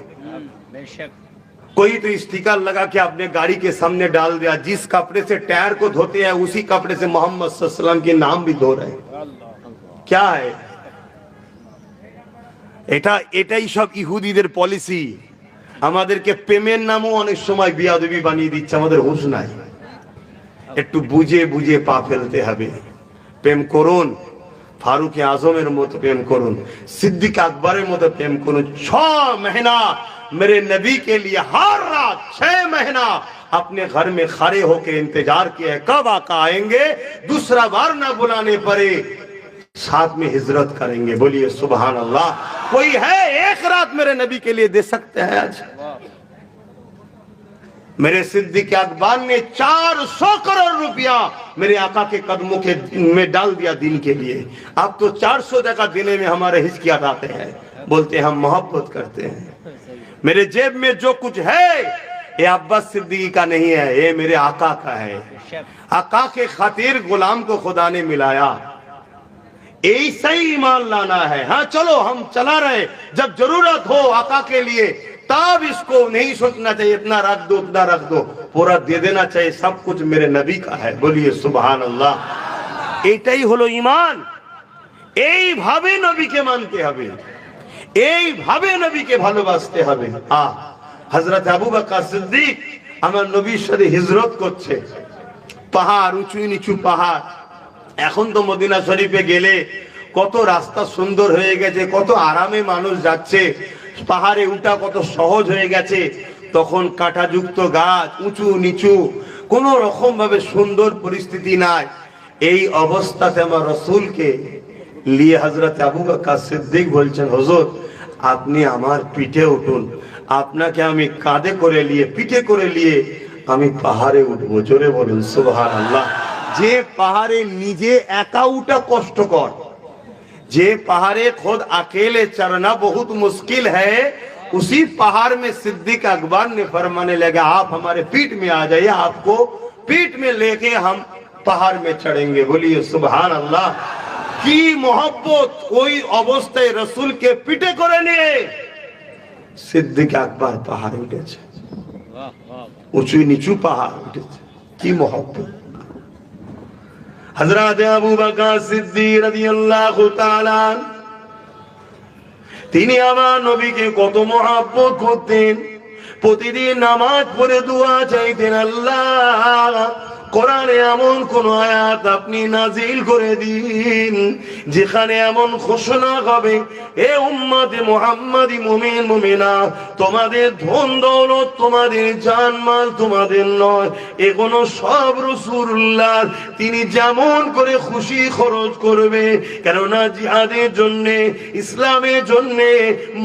कोई तो स्टिकर लगा के अपने गाड़ी के सामने डाल दिया, जिस कपड़े से टायर को धोते हैं उसी कपड़े से मोहम्मद सल्लल्लाहु अलैहि वसल्लम के नाम भी धो रहे हैं। क्या है এটা? এটাই সব ইহুদিদের পলিসি। আমাদেরকে প্রেমের নামও অনেক সময় বিয়াদবি বানিয়ে দিচ্ছে, আমাদের হুঁশ নাই। একটু বুঝে বুঝে পা ফেলতে হবে। প্রেম করুন, फारूक आजमेर मत प्रेम करुन, सिद्दीक अकबरेर मत प्रेम करुन। 6 महीना मेरे नबी के लिए हर रात 6 महीना अपने घर में खड़े होकर इंतजार किया, कब आका आएंगे, दूसरा बार ना बुलाने पड़े, साथ में हिजरत करेंगे। बोलिए सुभान अल्लाह। कोई है एक रात मेरे नबी के लिए दे सकते हैं? आज मेरे सिद्दीक अकबर ने 400 करोड़ रुपया मेरे आका के कदमों के में डाल दिया दिन के लिए। अब तो 400 टका देने में हमारे हिचकियात आते हैं, बोलते हैं हम मोहब्बत करते हैं। मेरे जेब में जो कुछ है ये अब्बास सिद्दीकी का नहीं है, ये मेरे आका का है। आका के खातिर गुलाम को खुदा ने मिलाया, ऐसा ही ईमान लाना है। हाँ चलो हम चला रहे, जब जरूरत हो आका के लिए तब इसको नहीं सोचना चाहिए इतना रख दो उतना रख दो, पूरा दे देना चाहिए, सब कुछ मेरे नबी का है। बोलिए सुभान अल्लाह। এটাই হলো ঈমান। এইভাবে নবীকে মানতে হবে, এইভাবে নবীকে ভালোবাসতে হবে। হযরত আবু বকর সিদ্দিক আমার নবীর সাথে হিজরত করছে, পাহাড়, উঁচু নিচু পাহাড়। এখন তো মদিনা শরীফে গেলে কত রাস্তা সুন্দর হয়ে গেছে, কত আরামে মানুষ যাচ্ছে, পাহাড়ে উঠা কত সহজ হয়ে গেছে। তখন কাঁটাযুক্ত গাছ, উঁচু নিচু, কোন রকম ভাবে সুন্দর পরিস্থিতি নাই। এই অবস্থাতে আমার রাসূলকে নিয়ে হযরত আবু বকর সিদ্দিক বলছেন, হুজুর আপনি আমার পিঠে উঠুন, আপনাকে আমি কাঁধে করে নিয়ে, পিঠে করে নিয়ে আমি পাহাড়ে উঠবো। জোরে বলুন সুবহানাল্লাহ। যে পাহাড়ে নিজে একা উঠা কষ্টকর, जे पहाड़े खुद अकेले चढ़ना बहुत मुश्किल है, उसी पहाड़ में सिद्दीक अकबर ने फरमाने लगा आप हमारे पीठ में आ जाइए, आपको पीठ में लेके हम पहाड़ में चढ़ेंगे। बोलिए सुभान अल्लाह। की मोहब्बत कोई अवस्थाय रसूल के पीठे करे निये सिद्दीक अकबर पहाड़ उठेছে, উঁচু নিচু পাহাড় উঠেছে, কি मोहब्बत। हजरत अबू बकर सिद्दीक রাদিয়াল্লাহু তাআলা তিনি আমার নবীকে কত মহব্বত করতেন। প্রতিদিন নামাজ পড়ে দোয়া চাইতেন, আল্লাহ কোরআনে এমন কোন আয়াত আপনি নাজিল করে দিন যেখানে এমন ঘোষণা হবে, এ উম্মতে মুহাম্মাদি মুমিন মুমিনা, তোমাদের ধন দৌলত, তোমাদের জানমাল তোমাদের নয়, এগুলো সব রাসূলুল্লাহ। তিনি যেমন করে খুশি খরচ করবে, কেননা জিহাদের জন্য, ইসলামের জন্য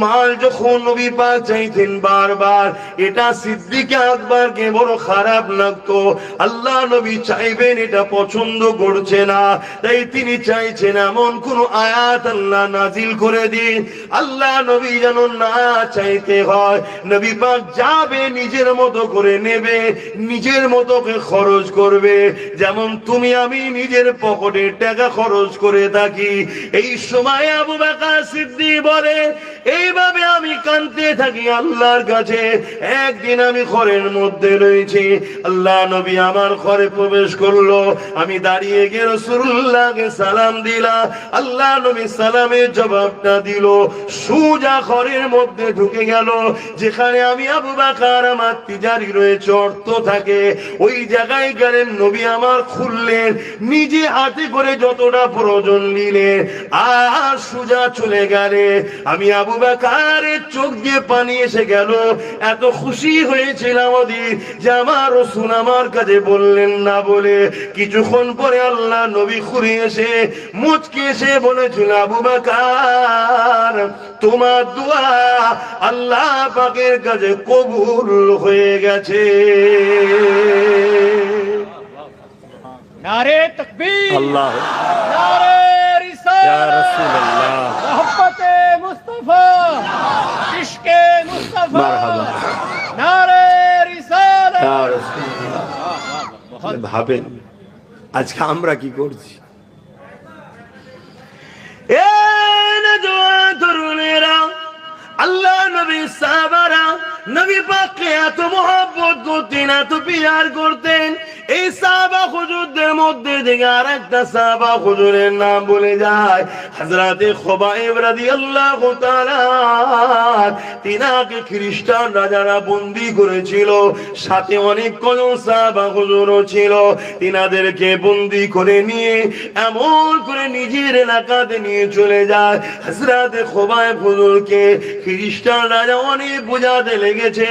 মাল যখন নবী পাক চাইতেন বারবার, এটা সিদ্দিক আকবরকে বড় খারাপ লাগতো। আল্লাহ নবী চাইবেন, এটা পছন্দ করছে না, তাই তিনি চাইছেন এমন কোন আয়াত আল্লাহ নাজিল করে দিন, আল্লাহ নবী যেন না চাইতে হয়। নবী পাক যাবে, নিজের মতো করে নেবে, নিজের মতো করে খরচ করবে, যেমন তুমি আমি নিজের পকেটের টাকা খরচ করে থাকি। এই সময় আবু বকর সিদ্দিক বলে, এইভাবে আমি কাঁদতে থাকি আল্লাহর কাছে। একদিন আমি ঘরের মধ্যে রয়েছি, আল্লাহ নবী আমার ঘরে প্রবেশ করলো, আমি দাঁড়িয়ে গিয়ে রাসূলুল্লাহকে সালাম দিলাম। আল্লাহ নবী সালামের জবাবটা দিল, সোজা ঘরের মধ্যে ঢুকে গেল, যেখানে আমি আবু বকর আমার তিজারি রয়েছে, অর্থ থাকে, ওই জায়গায় গেলেন। নবী আমার খুললেন, নিজে হাতে করে যতটা প্রয়োজন নিলেন, আর সোজা চলে গেলে। আমি আবু বকরের চোখ দিয়ে পানি এসে গেল, এত খুশি হয়েছিলাম ওদিন যে আমার রাসূল আমার কাছে বললেন না বলে। কিছুক্ষণ পরে আল্লাহ নবী ঘুরে এসে মুচকি এসে বলেছিল, আবু বকর, তোমার দোয়া আল্লাহ পাকের কাছে কবুল হয়ে গেছে। नारे तकबीर, আল্লাহ नारे ইয়া रिसालत, রাসূলুল্লাহ, मोहब्बते मुस्तफा, इश्के मुस्तफा, মারহাবা, नारे रिसालत। ইয়া রাসূলুল্লাহ। बहुत ভাবেন আজকে আমরা কি করছি। এ নওজোয়ান তরুণেরা, আল্লাহ নবী সাহাবারা নবী পাককে এত মহব্বত করতেন, এত পিয়ার করতেন। এই সাহাবা হুজুরদের মধ্যে থেকে আর একটা সাহাবা হুজুরের নাম বলে যায়, হযরতে খুবাইব রাদিয়াল্লাহু তাআলা। তিনাকে খ্রিস্টান রাজারা বন্দী করেছিল, সাথে অনেক কজন সাহাবা হুজুরও ছিল। তিনাদেরকে বন্দী করে নিয়ে এমন করে নিজের এলাকাতে নিয়ে চলে যায়। হযরতে খুবাইব হুজুরকে খ্রিস্টান রাজা অনেক বোঝাতে লেগেছে,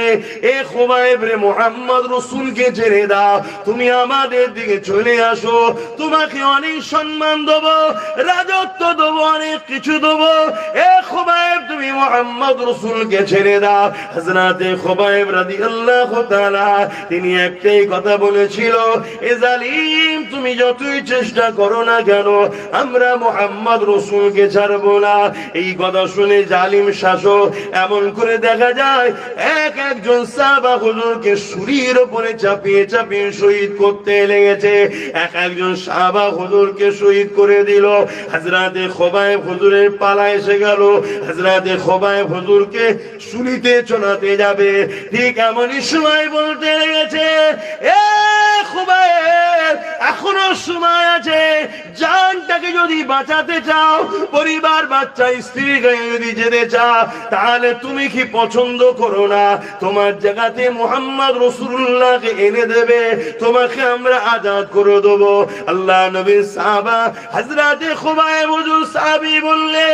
এ খুবাইব রে, মুহাম্মদ রাসূলকে ছেড়ে দাও, তুমি আমাদের দিকে চলে আসো, তোমাকে অনেক সম্মান দেবো, রাজত্ব দেবো, অনেক কিছু দেবো। এ খুবাইব, তুমি মুহাম্মদ রাসূলকে ছেড়ে দাও। হযরতে খুবাইব রাদিয়াল্লাহু তাআলা তিনি একটাই কথা বলেছিল, এ জালিম, তুমি যতই চেষ্টা করো না কেন, আমরা মুহাম্মদ রাসূলকে ছাড়বো না। এই কথা শুনে জালিম শাসক এমন করে দেখা যায় একজন সাহাবা হুজুরকে ছুরির উপরে চাপিয়ে চাপিয়ে শহীদ করতে লেগেছে। একজন সাহাবা হুজুরকে শহীদ করে দিল। হযরতে খুবাইব হুজুরের পালা এসে গেল, হযরতে খুবাইব হুজুরকে ছুরিতে চড়াতে যাবে, ঠিক এমনই সময় বলতে লেগেছে, এ খুবাইব, এখনো সময় আছে, জানটাকে যদি বাঁচাতে চাও, পরিবার বাচ্চা স্ত্রীকে যদি যেতে চাও, তাহলে তুমি কি পছন্দ করো না তোমার জায়গাতে মুহাম্মদ রাসূলুল্লাহকে এনে দেবে, তোমাকে আমরা আজাদ করে দেব। আল্লাহ নবীর সাহাবা হযরতে খুবাইব হুজুর সাহাবী বললে,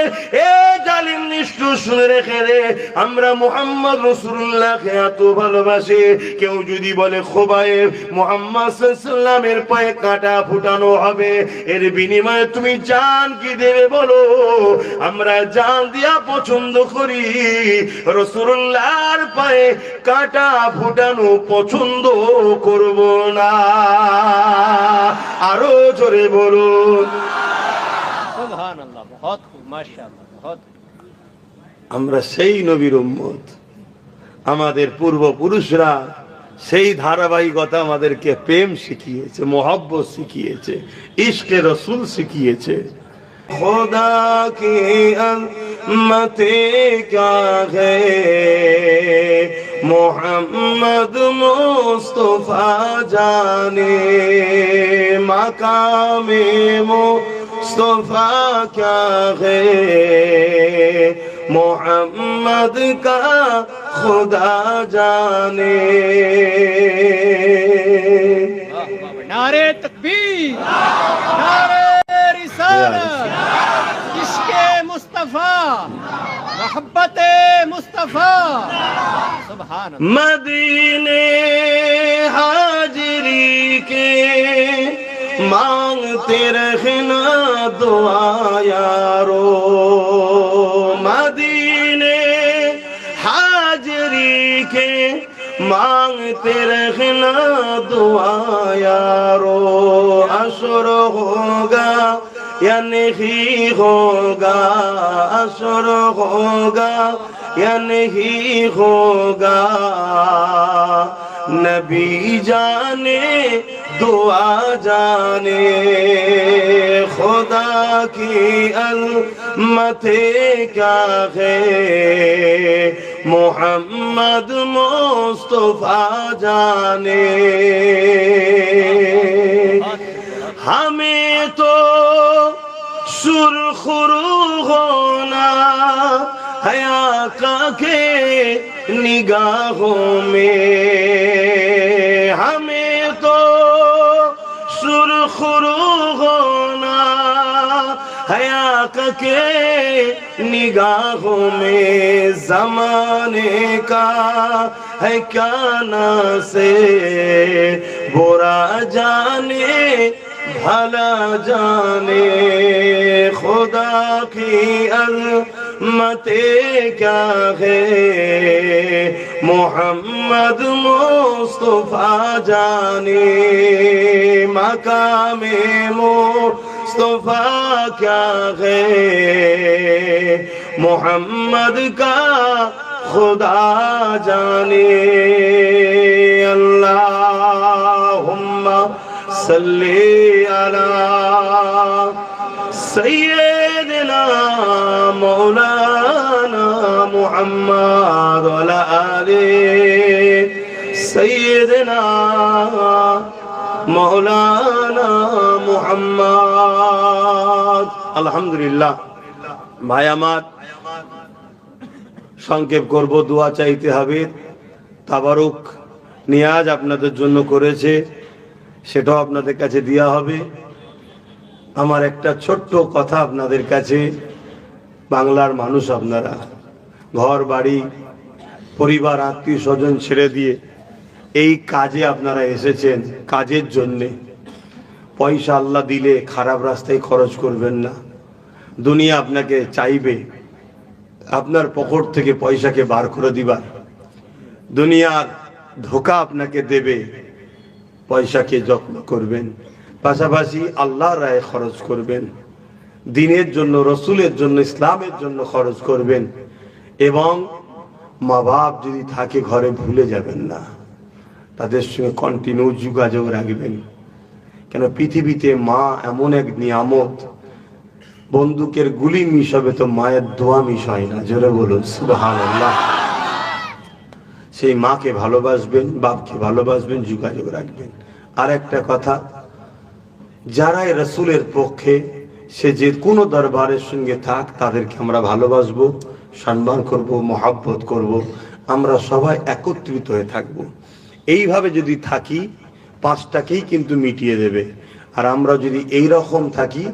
এ জালিম নিষ্ঠুর, শুনে রেখে দে, আমরা মুহাম্মদ রাসূলুল্লাহকে এত ভালোবাসি, কেউ যদি বলে খুবাইব মুহাম্মদ সাল্লাল্লাহু আলাইহি ওয়াসাল্লামের পায়ে কাঁটা ফুটানো হবে, এর বিনিময়ে তুমি জান কি দেবে বলো? আমরা জান দিয়া পছন্দ করি, রাসূলুল্লাহর পায়ে কাঁটা ফুটানো পছন্দ করব না। আরো জোরে বলুন सुभान अल्लाह। बहुत खूब, माशाअल्लाह, बहुत खूब। আমরা সেই নবীর উম্মত। আমাদের পূর্বপুরুষরা সেই ধারাবাহিকতা আমাদেরকে প্রেম শিখিয়েছে, মোহব্বত শিখিয়েছে, ইশকে রসুল শিখিয়েছে। খোদা কি উম্মতে ক্যা হে, মোহাম্মদ মুস্তাফা জানে, মাকামে মুস্তাফা ক্যা হে, मोहम्मद का खुदा जाने। नारे नारे रिसालत, इश्क़े मुस्तफा, मोहब्बते मुस्तफा। सुभान अल्लाह। मदीने हाजिरी के मांगते रहना दुआ यारो, मदीने हाजिरी के मांगते रहना दुआ यारो। असर होगा या नहीं होगा, असर होगा या नहीं होगा, नबी जाने दुआ जाने। खुदा की अज़मते क्या है, मोहम्मद मुस्तफा जाने। हमें तो सुरखरू होना है आका के निगाहों में, हमें तो सुरखरू होना है आका के निगाहों में। ज़माने का है क्या ना से बुरा जाने भला जाने। खुदा की अज़मते क्या है, मोहम्मद मुस्तफा जाने। मकामे मुस्तफा क्या है, मोहम्मद का खुदा जाने। अल्लाहुम्मा सल्ली अला सय्यिदना मौलाना मुहम्मद व अला आले सय्यिदना मौलाना मुहम्मद। আলহামদুলিল্লাহ। ভাই আমার, সংক্ষেপ করব, দোয়া চাইতে হবে। তাবারুক নিয়াজ আপনাদের জন্য করেছে, সেটাও আপনাদের কাছে দেওয়া হবে। আমার একটা ছোট্ট কথা আপনাদের কাছে, বাংলার মানুষ আপনারা, ঘর বাড়ি পরিবার আত্মীয় স্বজন ছেড়ে দিয়ে এই কাজে আপনারা এসেছেন, কাজের জন্যে। পয়সা আল্লাহ দিলে খারাপ রাস্তায় খরচ করবেন না। দুনিয়া আপনাকে চাইবে আপনার পকেট থেকে পয়সাকে বার করে দিবার, দুনিয়ার ধোঁকা আপনাকে দেবে, পয়সাকে যত্ন করবেন, পাশাপাশি আল্লাহর রায়ে খরচ করবেন, দিনের জন্য, রসুলের জন্য, ইসলামের জন্য খরচ করবেন। এবং মা বাপ যদি থাকে ঘরে ভুলে যাবেন না, তাদের সঙ্গে কন্টিনিউ যোগাযোগ রাখবেন। কেন পৃথিবীতে মা এমন এক নিয়ামত, বন্দুকের গুলি মিস হবে তো মায়ের দোয়া মিস হয় না। জোরে বলুন সুবহানাল্লাহ। সেই মাকে ভালোবাসবেন, বাপকে ভালোবাসবেন, যোগাযোগ রাখবেন। আর একটা কথা, যারাই রসুলের পক্ষে, সে যে কোনো দরবারের সঙ্গে থাক, তাদেরকে আমরা ভালোবাসবো, সম্মান করব, মহব্বত করব। আমরা সবাই একত্রিত হয়ে থাকব। এইভাবে যদি থাকি, পাঁচটাকেই কিন্তু মিটিয়ে দেবে। আর আমরা যদি এই রকম থাকি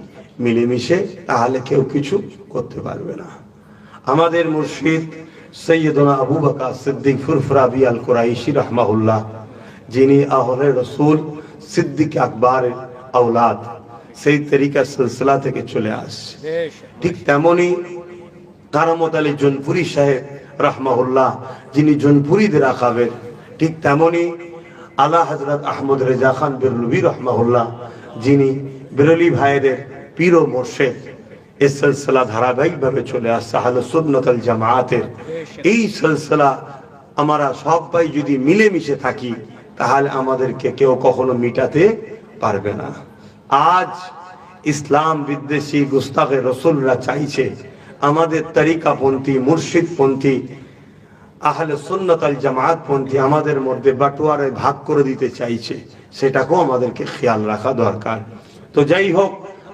মিলেমিশে, তাহলে কেউ কিছু করতে পারবে না। আমাদের মুর্শিদ সৈয়দনা আবু বকর সিদ্দিক ফুরফুরাবি আল কুরাইশি রহমাহুল্লাহ, যিনি আহলে রসুল সিদ্দিক আকবরের আওলাদ, সেই তরিকা সিলসিলা থেকে চলে আসছে। ঠিক তেমনি কারামত আলী জোনপুরি সাহেব রহমাহুল্লাহ, যিনি জোনপুরিদের আকাবের, ঠিক তেমনি আলা হযরত আহমদ রেজা খান বেরলভী রহমাহুল্লাহ, যিনি বেরলি ভাইদের পীর ও মুর্শিদ। এই সিলসিলা ধারাবাহিকভাবে চলে আসছে আহলে সুন্নাত ওয়াল জামাতের। এই সিলসিলা আমরা সবাই যদি মিলেমিশে থাকি, তাহলে আমাদেরকে কেউ কখনো মিটাতে পারবে না। আজ ইসলাম বিদ্বেষী গুস্তাখে রসুলরা চাইছে আমাদের তরিকাপন্থী, মুর্শিদপন্থী, আহলে সুন্নাত ওয়াল জামাত পন্থী আমাদের মধ্যে বাটোয়ারে ভাগ করে দিতে চাইছে। সেটাকেও আমাদেরকে খেয়াল রাখা দরকার। তো যাই হোক,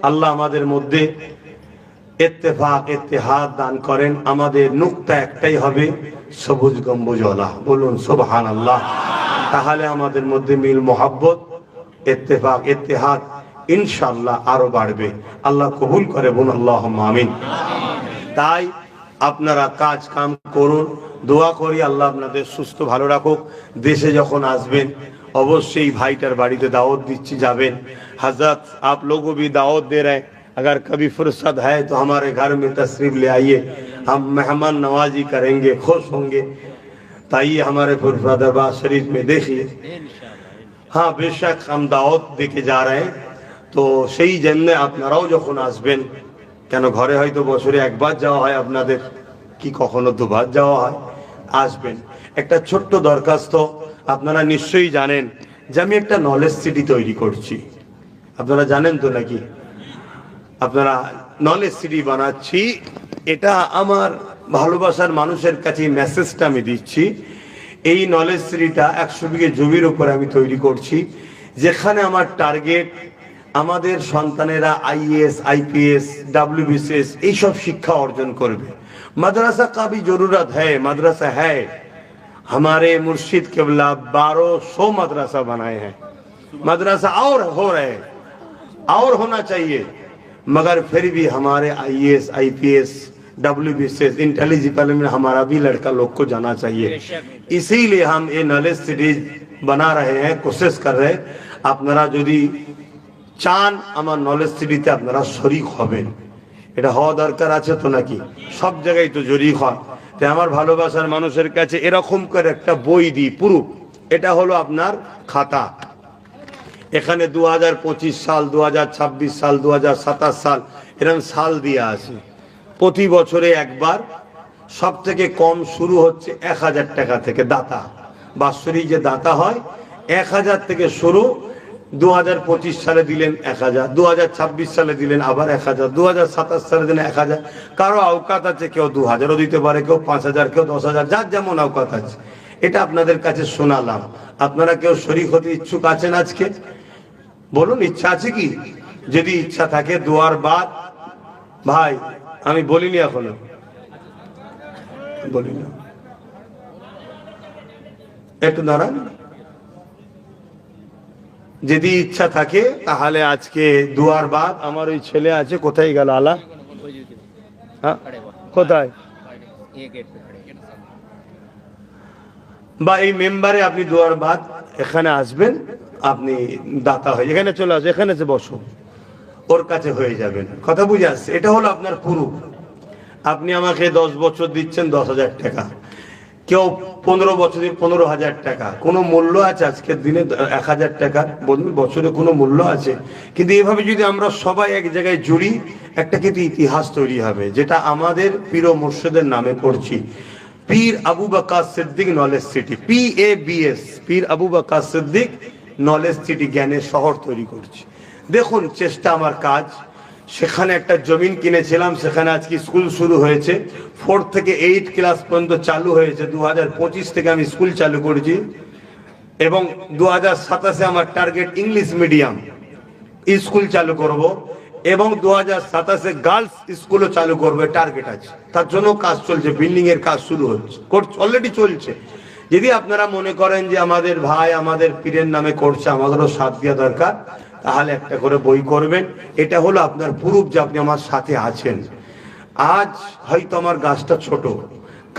আল্লাহ আমাদের মধ্যে ইত্তেফাক, ইত্তেহাদ দান করেন। আমাদের নুকতা একটাই হবে, সবুজ গম্বুজওয়ালা। বলুন সুবহানাল্লাহ। তাহলে আমাদের মধ্যে মিল, মোহাব্বত, ইত্তেফাক, ইত্তেহাদ ইনশাআল্লাহ আরো বাড়বে। আল্লাহ কবুল করে বলুন আল্লাহুম্মা আমিন। তাই আপনারা কাজ কাম করুন, দোয়া করি আল্লাহ আপনাদের সুস্থ ভালো রাখুক। দেশে যখন আসবেন অবশ্যই भाईটার বাড়িতে दावत দিচ্ছি, যাবেন। हजरत आप लोगों भी दावत दे रहे हैं, अगर कभी फुर्सत है तो हमारे घर में तशरीफ ले आइए, हम मेहमान नवाजी करेंगे, खुश होंगे। तो आइए हमारे फुरफुरा दरबार शरीफ में देखिए। हाँ बेशक हम दावत देके जा रहे हैं, तो সেই জন্য আপনারাও যখন আসবেন, কেন ঘরে হয়তো বছরে একবার যাওয়া হয় আপনাদের, কি কখনো দুবার যাওয়া হয়, আসবেন। একটা ছোট্ট দরখাস্ত, আপনারা নিশ্চয়ই জানেন যে আমি একটা নলেজ সিটি তৈরি করছি, আপনারা জানেন তো নাকি? আপনারা নলেজ সিটি বানাচ্ছি, এটা আমার ভালোবাসার মানুষের কাছে মেসেজটা আমি দিচ্ছি। এই নলেজ সিটিটা 100 বিঘে জমির উপরে আমি তৈরি করছি, যেখানে আমার টার্গেট আমাদের সন্তানেরা आईएएस आईपीएस डब्ल्यूबीसीएस এই সব শিক্ষা অর্জন করবে। মাদ্রাসা का भी जरूरत है, मदरसा है। हमारे मुर्शिद केवला 1200 मदरसा बनाए हैं, मदरसा और हो रहे हैं और होना चाहिए, मगर फिर भी हमारे आईएएस आईपीएस डब्ल्यूबीसीएस इंटेलिजिबल में हमारा भी लड़का लोग को जाना चाहिए। इसीलिए हम ये नॉलेज सीरीज बना रहे हैं, कोशिश कर रहे हैं। আপনারা যদি চান আমার নলেজ সিটিতে আপনারা শরীক হবেন, এটা হওয়া দরকার আছে তো নাকি? সব জায়গায় তো শরীক হয়। তাই আমার ভালোবাসার মানুষের কাছে এরকম করে একটা বই দিই পুরো, এটা হলো আপনার খাতা। এখানে 2025 সাল, 2026 সাল, 2027 সাল এরকম সাল দিয়ে আছে। প্রতি বছরে একবার, সব থেকে কম শুরু হচ্ছে 1000 টাকা থেকে দাতা, বাৎসরিক যে দাতা হয় 1000 থেকে শুরু। 2025 সালে দিলেন 1000, 2026 সালে দিলেন আবার 1000, 2027 সালে দিলেন 1000। কারো আওকাত আছে, কেউ 2000ও দিতে পারে, কেউ 5000, কেউ 10,000, যার যেমন আওকাত আছে। এটা আপনাদের কাছে শোনালাম। আপনারা কেউ শরীক হতে ইচ্ছুক আছেন আজকে? বলুন, ইচ্ছা আছে কি? যদি ইচ্ছা থাকে দোয়ার বাদ, ভাই আমি বলিনি এখনো, বলি না, একটু দাঁড়ান। যদি ইচ্ছা থাকে তাহলে আজকে দুয়ার বাদ আমার ওই ছেলে আছে, কোথায় গেল আলা? হ্যাঁ কোথায়? বা এই মেম্বারে আপনি দুয়ার বাদ এখানে আসবেন, আপনি দাতা হয়ে এখানে চলে আসবেন, এখানে এসে বসো, ওর কাছে হয়ে যাবেন। কথা বুঝে আসছে? এটা হলো আপনার পুরো। আপনি আমাকে 10 বছর দিচ্ছেন 10,000 টাকা, কেউ 15 বছর 15,000 টাকা। কোনো মূল্য আছে আজকের দিনে 1000 টাকা? বলুন, বছরে কোনো মূল্য আছে? কিন্তু এভাবে যদি আমরা সবাই এক জায়গায় জুড়ি, একটা কিন্তু ইতিহাস তৈরি হবে, যেটা আমাদের পীর ও মুর্শিদের নামে করছি। Pir Abu Bakr Siddique knowledge city, PABS, Pir Abu Bakr Siddique knowledge city, জ্ঞানের শহর তৈরি করছি। দেখুন চেষ্টা আমার কাজ। সেখানে একটা জমিন কিনেছিলাম, সেখানে আজকে স্কুল শুরু হয়েছে, 4 থেকে 8 ক্লাস পর্যন্ত চালু হয়েছে। 2025 থেকে আমি স্কুল চালু করেছি, এবং 2027-এ আমার টার্গেট ইংলিশ মিডিয়াম স্কুল চালু করব, এবং 2027-এ গার্লস স্কুলও চালু করবে টার্গেট আছে। তার জন্য কাজ চলছে, বিল্ডিং এর কাজ শুরু হচ্ছে, অলরেডি চলছে। যদি আপনারা মনে করেন যে আমাদের ভাই আমাদের পীরের নামে করছে, আমাদেরও সাথ দেওয়া দরকার, তাহলে একটা করে বই করবেন। এটা হলো আপনার প্রুফ যে আপনি আমার সাথে আছেন। আজ হয়তো আমার গাছটা ছোট,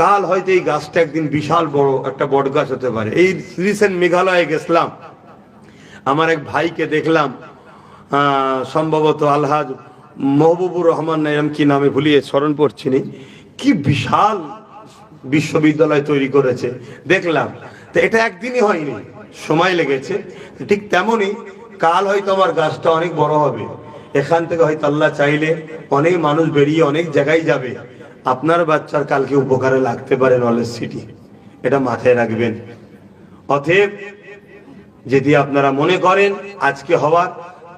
কাল হয়তো এই গাছটা একদিন বিশাল বড় একটা বট গাছ হতে পারে। এই রিসেন্ট মেঘালয়ে গেছিলাম, আমার এক ভাইকে দেখলাম, সম্ভবত আলহাজ মহবুবুর রহমান নাম কি নামে ভুলিয়ে স্মরণ পড়ছি নি, কি বিশাল বিশ্ববিদ্যালয় তৈরি করেছে দেখলাম। তো এটা একদিনই হয়নি, সময় লেগেছে। ঠিক তেমনি কাল হয়তো আমার গাছটা অনেক বড় হবে, এখান থেকে হয়তো আল্লাহ চাইলে অনেক মানুষ বেরিয়ে অনেক জায়গায় যাবে। আপনার বাচ্চার কালকে উপকারে লাগতে পারে নলেজ সিটি, এটা মাথায় রাখবেন। অতএব যদি আপনারা মনে করেন আজকে হওয়ার,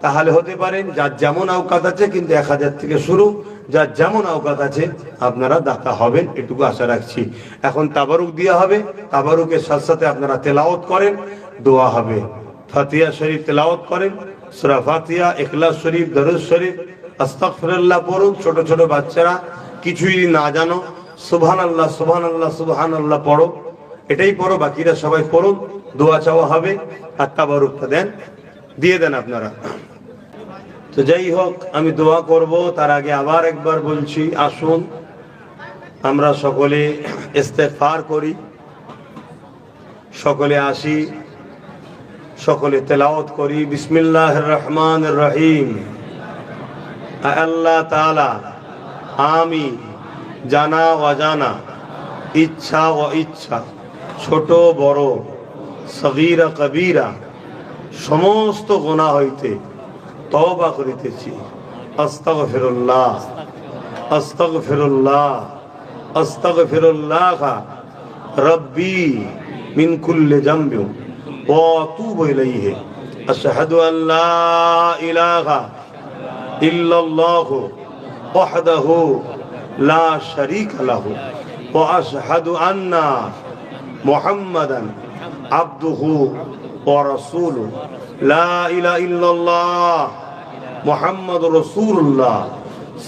তাহলে হতে পারেন। যার যেমন আওকাত আছে, কিন্তু 1000 থেকে শুরু, যার যেমন আওকাত আছে আপনারা দাতা হবেন, এটুকু আশা রাখছি। এখন তাবারুক দেওয়া হবে, তাবারুকের সাথে সাথে আপনারা তেলাওয়াত করেন, দোয়া হবে। ফাতিহা শরীফ তেলাওয়াত করেন, সূরা ফাতিহা, ইখলাস শরীফ, দরুদ শরীফ, আস্তাগফিরুল্লাহ পড়ুন। ছোট ছোট বাচ্চারা কিছুই না জানো, সুবহানাল্লাহ সুবহানাল্লাহ সুবহানাল্লাহ পড়ো, এটাই পড়ো, বাকিরা সবাই পড়ুন। দোয়া চাওয়া হবে আর তাবারুকটা দেন, দিয়ে দেন আপনারা। তো যাই হোক, আমি দোয়া করব, তার আগে আবার একবার বলছি, আসুন আমরা সকলে ইস্তেগফার করি, সকলে আসি, সকলে তেলাওয়াত করি। বিসমিল্লাহির রহমানির রহিম। আল্লাহ তাআলা, আমি জানা অজানা, ইচ্ছা ও ইচ্ছা, ছোট বড়, সগীরা কবীরা সমস্ত গুনাহ হইতে তওবা করিতেছি। আস্তাগফিরুল্লাহ, আস্তাগফিরুল্লাহ, আস্তাগফিরুল্লাহ রব্বি মিন কুল্লি যামবি ওয়া আতুবু ইলাইহি। আশহাদু আন লা ইলাহা ইল্লাল্লাহু ওয়াহদাহু লা শারীকা লাহু ওয়া আশহাদু আন্না মুহাম্মাদান আবদুহু ওয়া রাসূলুহু। লা ইলাহা ইল্লাল্লাহ মুহাম্মাদুর রাসূলুল্লাহ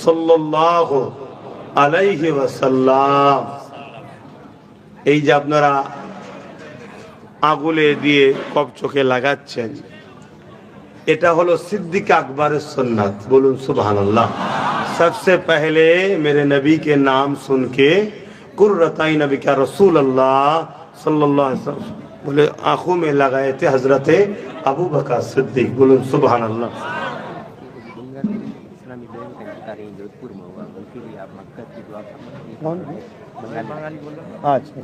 সাল্লাল্লাহু আলাইহি ওয়াসাল্লাম। এই যে আপনারা আগুলে দিয়ে কবচকে লাগাচ্ছেন, এটা হলো सिद्दीक अकबर सुन्नत। बोलूं सुभानअल्लाह। सबसे पहले मेरे नबी के नाम सुन के कुर्रताई नबी का रसूल अल्लाह सल्लल्लाहु अलैहि वसल्लम बोले आंखों में लगाए थे हजरत अबू बकर सिद्दीक। बोलूं सुभानअल्लाह। अच्छा,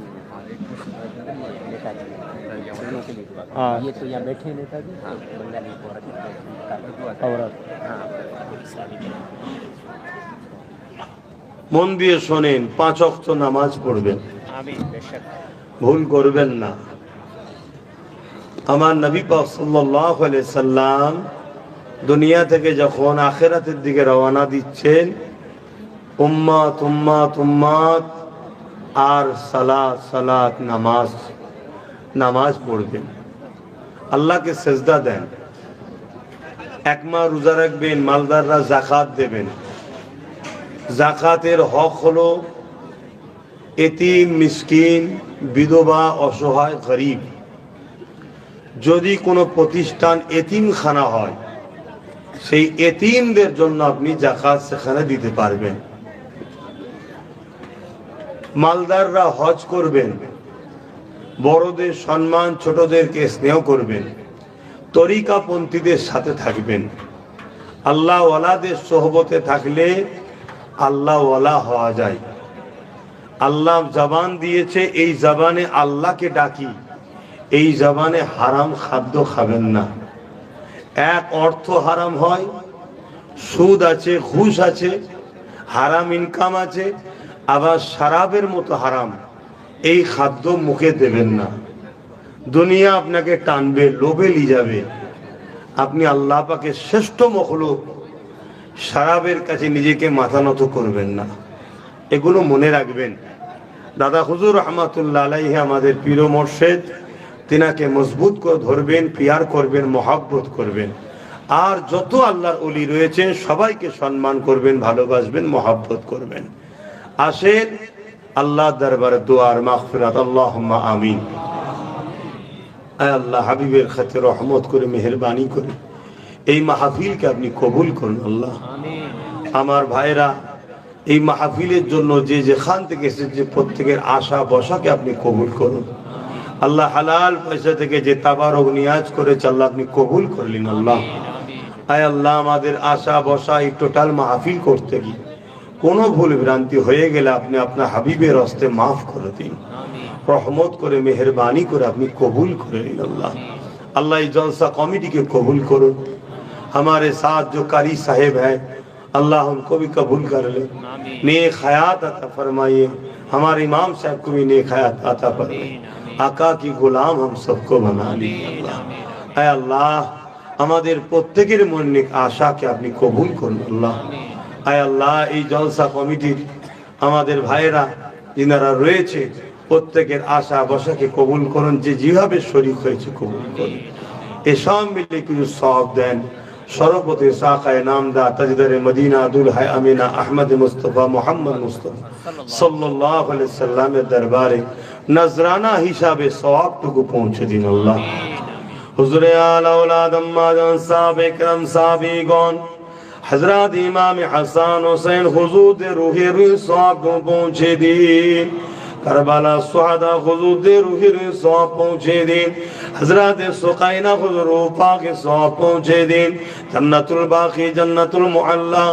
ये तो यहाँ बैठे नेताजी बंगाली মন দিয়ে শোনেন, 5 ওয়াক্ত নামাজ পড়বেন, ভুল করবেন না। আমার নবী পাক সাল্লাল্লাহু আলাইহি সাল্লাম দুনিয়া থেকে যখন আখিরাতের দিকে রওনা দিচ্ছেন, উম্মাত উম্মাত উম্মাত আর সালাত সালাত নামাজ নামাজ পড়বেন, আল্লাহকে সেজদা দেন, এক মাস রোজা রাখবেন, মালদাররা যাকাত দেবেন। যাকাতের হক হলো এতিম, মিসকিন, বিধবা, অসহায়, গরিব। যদি কোনো প্রতিষ্ঠান এতিমখানা হয়, সেই এতিমদের জন্য আপনি যাকাত সেখানে দিতে পারবেন। মালদাররা হজ করবেন, বড়দের সম্মান, ছোটদেরকে স্নেহ করবেন, তরিকাপন্থীদের সাথে থাকবেন। আল্লাহ ওয়ালাদের সোহবতে থাকলে আল্লাহ ওয়ালা হওয়া যায়। আল্লাহ জবান দিয়েছে, এই জবানে আল্লাহকে ডাকি, এই জবানে হারাম খাদ্য খাবেন না। এক অর্থ হারাম হয়, সুদ আছে, ঘুষ আছে, হারাম ইনকাম আছে, আবার শরাবের মতো হারাম। এই খাদ্য মুখে দেবেন না। দুনিয়া আপনাকে টানবে, লোভে নিয়ে যাবে। আপনি আল্লাহ পাকের শ্রেষ্ঠ মখলুক, শরাবের কাছে নিজেকে মাথা নত করবেন না। এগুলো মনে রাখবেন। দাদা হুজুর রহমাতুল্লাহ আলাইহি আমাদের পীর ও মুর্শিদ, তিনাকে মজবুত করে ধরবেন, পিয়ার করবেন, মহাব্বত করবেন। আর যত আল্লাহর ওলি রয়েছেন সবাইকে সম্মান করবেন, ভালোবাসবেন, মহাব্বত করবেন। আসেন আল্লাহ দরবারে দোয়ার মাগফিরাত। আল্লাহুম্মা আমিন। আয় আল্লাহ, হাবিবের খাতে রহমত করে, মেহেরবানি করে এই মাহফিলকে আপনি কবুল করুন। আল্লাহ, আমার ভাইরা এই মাহফিলের জন্য যে যেখান থেকে এসেছে প্রত্যেকের আশা বসাকে আপনি কবুল করুন। আল্লাহ, হালাল পয়সা থেকে যে তাবারক নিয়াজ করেছে আল্লাহ আপনি কবুল করলেন। আল্লাহ, আয় আল্লাহ, আমাদের আশা বসা এই টোটাল মাহফিল করতে গিয়ে কোনো ভুল ভ্রান্তি হয়ে গেলে আপনি আপনার হাবিবের হস্তে মাফ করে দিন, রহমত করে, মেহেরবানি করে আপনি কবুল করে নিন। আল্লাহ, अल्लाह इस जलसा कमेटी के कबूल करो। हमारे साथ जो कारी साहेब है अल्लाह उनको भी कबूल कर ले, नेक हयात अता फरमाइए। हमारे इमाम साहब को भी नेक हयात अता फरमाइए। आका की गुलाम हम सबको बना लीजिए। अल्लाह, ऐ अल्लाह हमारे प्रत्येकेर मनिक आशा के अपनी कबूल करुन। अल्लाह, ऐ अल्लाह এই জলসা কমিটির আমাদের ভাইরা যিনারা রয়েছে প্রত্যেকের আশা বসাকে কবুল করুন, যে যেভাবে শরীক হয়েছে কবুল করুন। এসব মিলে কিছু সওয়াব দেন। শরফতে সাকায়ে নামদার তাজদারে মদিনা দুলহায়ে আমিনা আহমদ মুস্তাফা মোহাম্মদ মুস্তাফা সাল্লাল্লাহু আলাইহি সাল্লামের দরবারে নজরানা হিসাবে সওয়াবটুকু পৌঁছে দিন। আল্লাহ, হুজুরে আলা আওলাদ আম্মা জান সাহাবে کرام সাহাবীগণ हजरत इमाम हसन हुसैन हुजूर रूहे सवाब को पहुंचे दिन करबला सुहादा हुजूर रूहे सवाब पहुंचे दिन हजरत सुकैना हुजूर पाक सवाब पहुंचे दिन जन्नतुल बाकी जन्नतुल मुअल्ला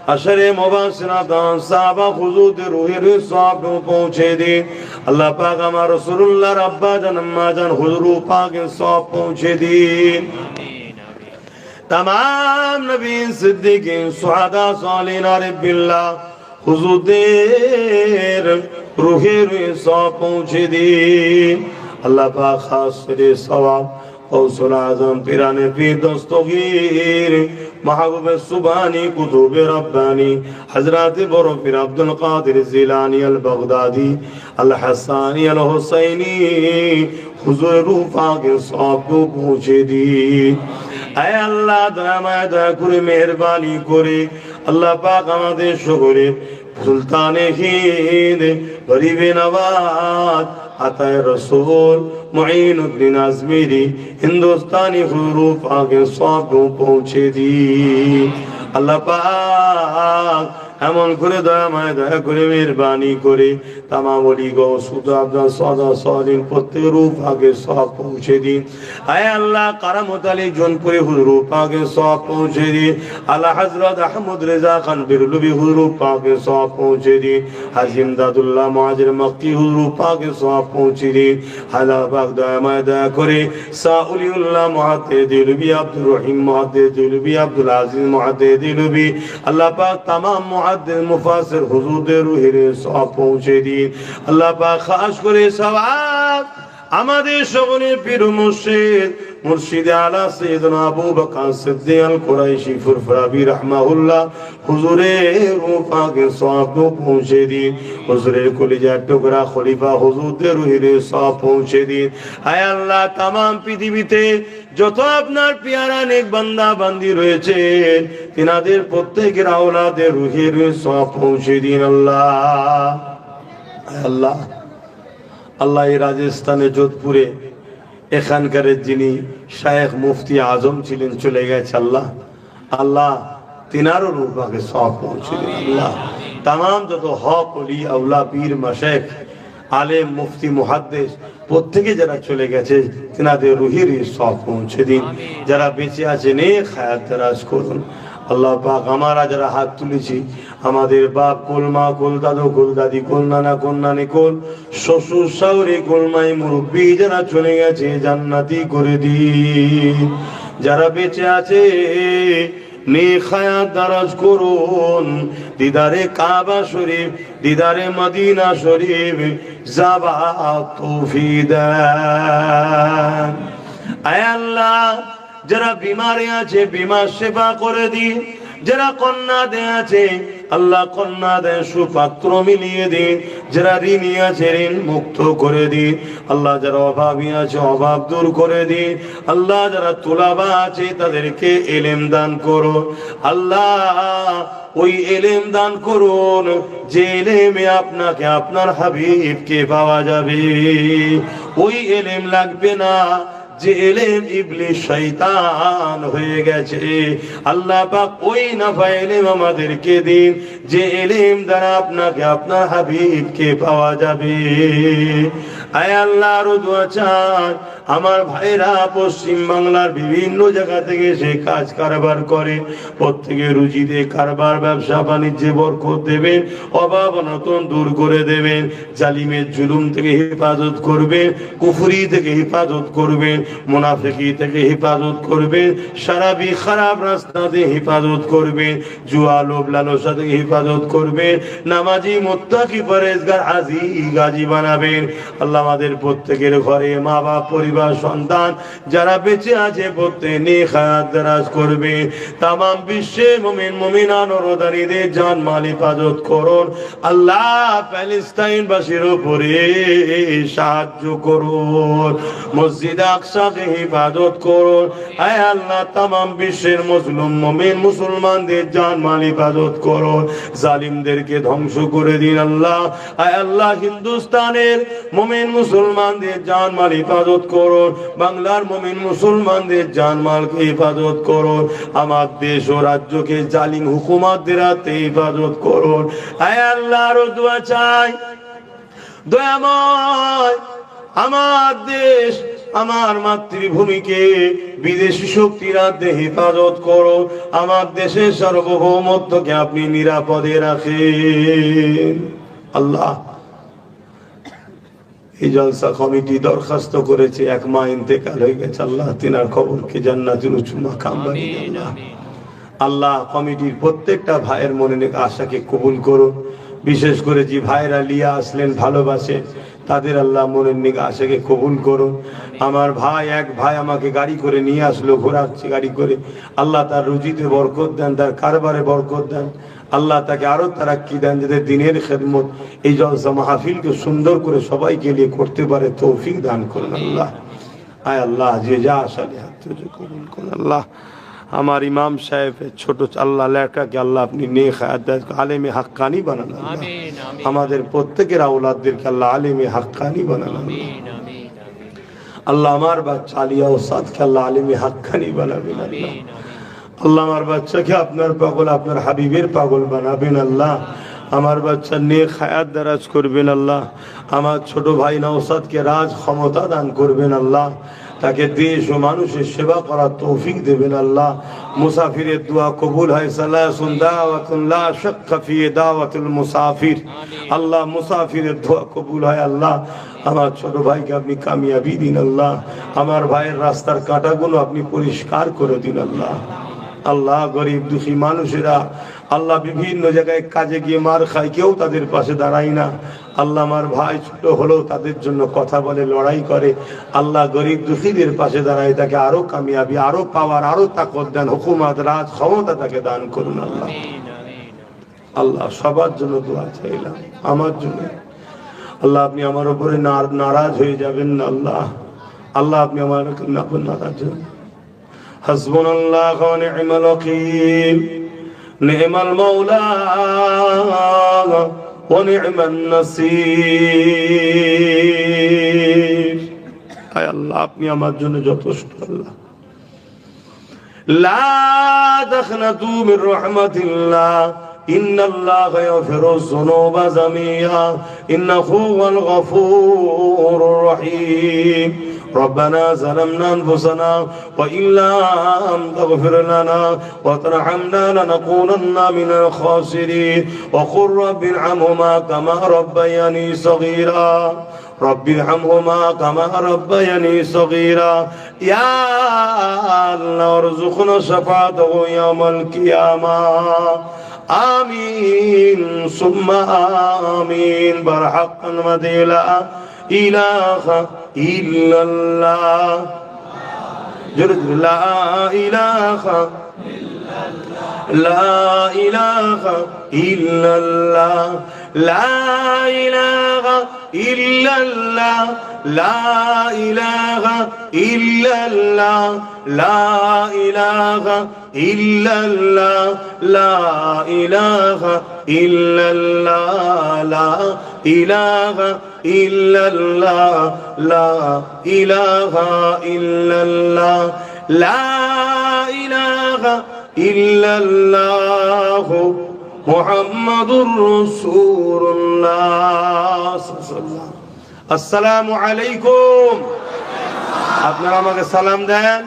अशरे मुबाशरा दान साहबा हुजूर रूहे सवाब को पहुंचे दिन अल्लाह पाक हमारे रसूलुल्लाह रब्बा जान अम्मा जान हुजूर पाक सवाब पहुंचे दिन तमाम नबी सिद्दीकीन सुहादा सालिहीन आरिफ बिल्लाह हुजूर रूहे सवाब पहुंचे दिन अल्लाह पाक खास से सवाब गौसुल आज़म पीराने पीर दस्तगीर महबूब सुबानी कुतुब रब्बानी हजरत बरो पीर अब्दुल कादिर जिलानी अल बगदादी अल हसानी अल हुसैनी हुजूर पाक सवाब को पहुंचे दी ऐ अल्लाह दया करे मेहरबानी करे अल्लाह पाक আমাদের সকলে सुल्ताने हिंद गरीबे नवाज आताए रसूल मुईनुद्दीन अजमेरी हिंदुस्तानी हुजूर पाक सवाब को पहुंचे दी अल्लाह पाक এমন করে দয়া করে মেহেরবানি করে তামাম ওলি গৌসুদ আব্দুল সাদা সালিন প্রত্যেক রূপ আগে সব পৌঁছে দিন আয় আল্লাহ কারামত আলী জোনপুরি হুজুর পাকে সব পৌঁছে দিন আল্লাহ হযরত আহমদ রেজা খান বিরলুবি হুজুর পাকে সব পৌঁছে দিন হাজিম দাদুল্লাহ মুহাজির মক্কি হুজুর পাকে সব পৌঁছে দিন আল্লাহ পাক দয়া করে সাউলিউল্লাহ মুহাদ্দিস দিলবি আব্দুর রহিম মুহাদ্দিস দিলবি আব্দুল আজিজ মুহাদ্দিস দিলবি আল্লাহ পাক तमाम मुफासिर हुजूर रूहे सवाब पहुंचे दिन अल्लाह पाक खास करे सवाब আমাদের সকলের পীর মুর্শিদ মুর্শিদে আলা সাইয়্যিদনা আবু বকর সিদ্দিক আল কুরাইশি ফুরফুরাবি রাহমাহুল্লাহ হুজুরের রূহ পাকে সওয়াব পৌঁছে দিন হুজুরের কলিজার টুকরা খলিফা হুজুরদের রুহে সওয়াব পৌঁছে দিন আয় আল্লাহ तमाम পৃথিবীতে যত আপনার পেয়ারা নেক বান্দা বান্দি রয়েছেন তিনাদের প্রত্যেকের আওলাদের রুহে সওয়াব পৌঁছে দিন আল্লাহ আল্লাহ আল্লাহ এই রাজস্থানে যোধপুরে এখানকার যিনি শায়েখ মুফতি আজম ছিলেন চলে গেছে আল্লাহ আল্লাহ তিনারও রূহ পাকে সওয়াব পৌঁছে দিন আল্লাহ तमाम যত হক ওলি আউলা পীর মাশায়েখ আলেম মুফতি মুহাদ্দিস প্রত্যেকে যারা চলে গেছে তিনাদের রুহের সওয়াব পৌঁছে দিন যারা বেঁচে আছে নেক হায়াত দারাজ করুন আল্লাহ পাক আমরা যারা হাত তুলেছি আমাদের বাপ কুল মা কুল দাদু কুল দাদি কুল নানা কুল নানি কুল শ্বশুর শাশুড়ি কুল মাই মুরব্বি যারা চলে গেছে জান্নাতি করে দিন যারা বেঁচে আছে নেক হায়াত দারাজ করুন দিদারে কাবা শরীফ দিদারে মদিনা শরীফ যাবার তৌফিক দেন আয় আল্লাহ যারা বিমারে আছে বিমার সেবা করে দিন যারা কন্যা দেয় আছে আল্লাহ কন্যা দেয় সুপাত্র মিলিয়ে দিন যারা ঋণী আছে ঋণ মুক্ত করে দিন আল্লাহ যারা অভাবী আছে অভাব দূর করে দিন আল্লাহ যারা তুলাবা আছে তাদেরকে ইলম দান করো আল্লাহ ওই ইলম দান করুন যে ইলমে আপনাকে আপনার হাবিবকে পাওয়া যাবে ওই ইলম লাগবে না যে ইলম ইবলিস শয়তান হয়ে গেছে আল্লাহ পাক ওই নাফা ইলম আমাদেরকে দিন যে ইলম দ্বারা আপনাকে আপনার হাবিবকে পাওয়া যাবে আয় আল্লাহর দোয়া চাই আমার ভাইরা পশ্চিম বাংলার বিভিন্ন জায়গা থেকে সে কাজ কারবার করে প্রত্যেকে রুজিতে কারবার ব্যবসা বাণিজ্যে বরকত দেবেন অভাব অনটন দূর করে দেবেন জালিমের জুলুম থেকে হেফাজত করবেন কুফরি থেকে হেফাজত করবেন মুনাফিকি থেকে হেফাজত করবেন শারাবি খারাপ রাস্তা থেকে হেফাজত করবেন জুয়া লোভ লালসা থেকে হেফাজত করবেন নামাজি মুত্তাকি পরহেজগার হাজি গাজী বানাবেন আল্লাহ আমাদের প্রত্যেকের ঘরে মা বাপ পরিবার সন্তান যারা বেঁচে আছে প্রত্যেক নেক হায়াত দারাজ করবে तमाम বিশ্বে মুমিন মুমিনাত নরদারীদের জান মাল হেফাজত করুন আল্লাহ প্যালেস্টাইন বাসীর উপরে সাহায্য করুন মসজিদ আকসা বাদশাকে হিফাজত করুন। আয় আল্লাহ তামাম বিশ্বের মুসলিম মুমিন মুসলমানদের জানমাল হিফাজত করুন, জালিমদেরকে ধ্বংস করে দিন আল্লাহ। আয় আল্লাহ হিন্দুস্তানের মুমিন মুসলমানদের জানমাল হিফাজত করুন, বাংলার মুমিন মুসলমানদের জানমালকে হিফাজত করুন, আমার দেশ ও রাজ্যকে জালিম হুকুমাতদের হাতে হিফাজত করুন। আয় আল্লাহ আরো দোয়া চাই, দয়াময় আমার দেশ আমার মাতৃভূমিকে বিদেশি শক্তির হাতে হেফাজত করো, আমার দেশের সার্বভৌমত্বকে আপনি নিরাপদে রাখেন আল্লাহ। এই জলসা কমিটি দরখাস্ত করেছে, এক মা ইন্তেকাল হয়ে গেছে, আল্লাহ তিনার খবরকে জান্নাতুল উঁচু মাকাম বানিয়ে দিন আল্লাহ। আল্লাহ কমিটির প্রত্যেকটা ভাইয়ের মনে আশাকে কবুল করুন, বিশেষ করে যে ভাইরা লিয়া আসলেন ভালোবাসে তাদের আল্লাহ মনের নিগে আশাকে কবুল করুন। আমার ভাই এক ভাই আমাকে গাড়ি করে নিয়ে আসলো, ঘোরাচ্ছে গাড়ি করে, আল্লাহ তার রুজিতে বরকত দেন, তার কারবারে বরকত দেন, আল্লাহ তাকে আরো তারাক্কি দেন, যাতে দিনের খেদমত এই জলসা মাহফিলকে সুন্দর করে সবাইকে নিয়ে করতে পারে তৌফিক দান করুন আল্লাহ। আয় আল্লাহ যে যা আশালে হাত কবুল করুন আল্লাহ। আমার ইমাম সাহেবের ছোট আল্লাহ লেখাকে আল্লাহ আপনি নেক হায়াত আলেমে হাক্কানি বানান আল্লাহ। আমাদের প্রত্যেকের আওলাদদেরকে আল্লাহ আলেমে হাক্কানি বানান আল্লাহ। আমার বাচ্চা আলিয়া ওসাদকে আল্লাহ আলেমে হাক্কানি বানাবেন আল্লাহ। আল্লাহ আমার বাচ্চাকে আপনার পাগল, আপনার হাবিবের পাগল বানাবেন আল্লাহ। আমার বাচ্চা নেক হায়াত দারাজ করবেন আল্লাহ। আমার ছোট ভাই নওসাদকে রাজ ক্ষমতা দান করবেন আল্লাহ, তাকে দেশ ও মানুষের সেবা করার তৌফিক দেবেন আল্লাহ। মুসাফিরের দোয়া কবুল হয়, সালাতুন দাওয়াতুন লা শাক্কা ফি দাওয়াতুল মুসাফির। আল্লাহ মুসাফিরের দোয়া কবুল হয় আল্লাহ। আমার ছোট ভাইকে আপনি কামিয়াবি দিন আল্লাহ। আমার ভাইয়ের রাস্তার কাঁটাগুলো আপনি পরিষ্কার করে দিন আল্লাহ। আল্লাহ গরিব দুঃখী মানুষেরা আল্লাহ বিভিন্ন জায়গায় কাজে গিয়ে মার খায়, কেউ তাদের পাশে দাঁড়ায় না আল্লাহ। আমার ভাই ছোট হলেও তাদের জন্য কথা বলে, লড়াই করে আল্লাহ। গরিব দুঃখীদের পাশে দাঁড়ায়, তাকে আরো কামিয়াবি, আরো পাওয়ার, আরো তাকত দেন, হুকুমত রাজ ক্ষমতা তাকে দান করুন আল্লাহ। আল্লাহ সবার জন্য দোয়া চাইলাম, আমার জন্য আল্লাহ আপনি আমার উপরে নারাজ হয়ে যাবেন না আল্লাহ। আল্লাহ আপনি আমার নারাজ হন। হাসবুনাল্লাহু ওয়া নি'মাল ওয়াকিল, নি'মাল মাওলা ওয়া নি'মান নাসির। আয় আল্লাহ আপনি আমার জন্য যথেষ্ট আল্লাহ। লা তাখনাতু মির রাহমাতিল্লাহ, ইন্নাল্লাহা ইয়াগফিরুয যুনুবা জামিআ, ইন্নাহু হুয়াল গফুরুর রহিম। ربنا ظلمنا أنفسنا وإن لم تغفر لنا وترحمنا لنكونن من الخاسرين وقل رب ارحمهما كما ربياني صغيرا رب ارحمهما كما ربياني صغيرا يا الله ارزقنا شفاعته يوم القيامة آمين ثم آمين برحق مديلا إله إلا الله جرد لا إله لا إله إلا الله لا إله إلا الله لا إله إلا الله لا إله إلا الله لا إله إلا الله لا إله إلا الله لا إله إلا الله لا إله إلا الله محمد رسول الله صلى الله عليه وسلم। السلام عليكم। আপনারা আমাকে সালাম দেন।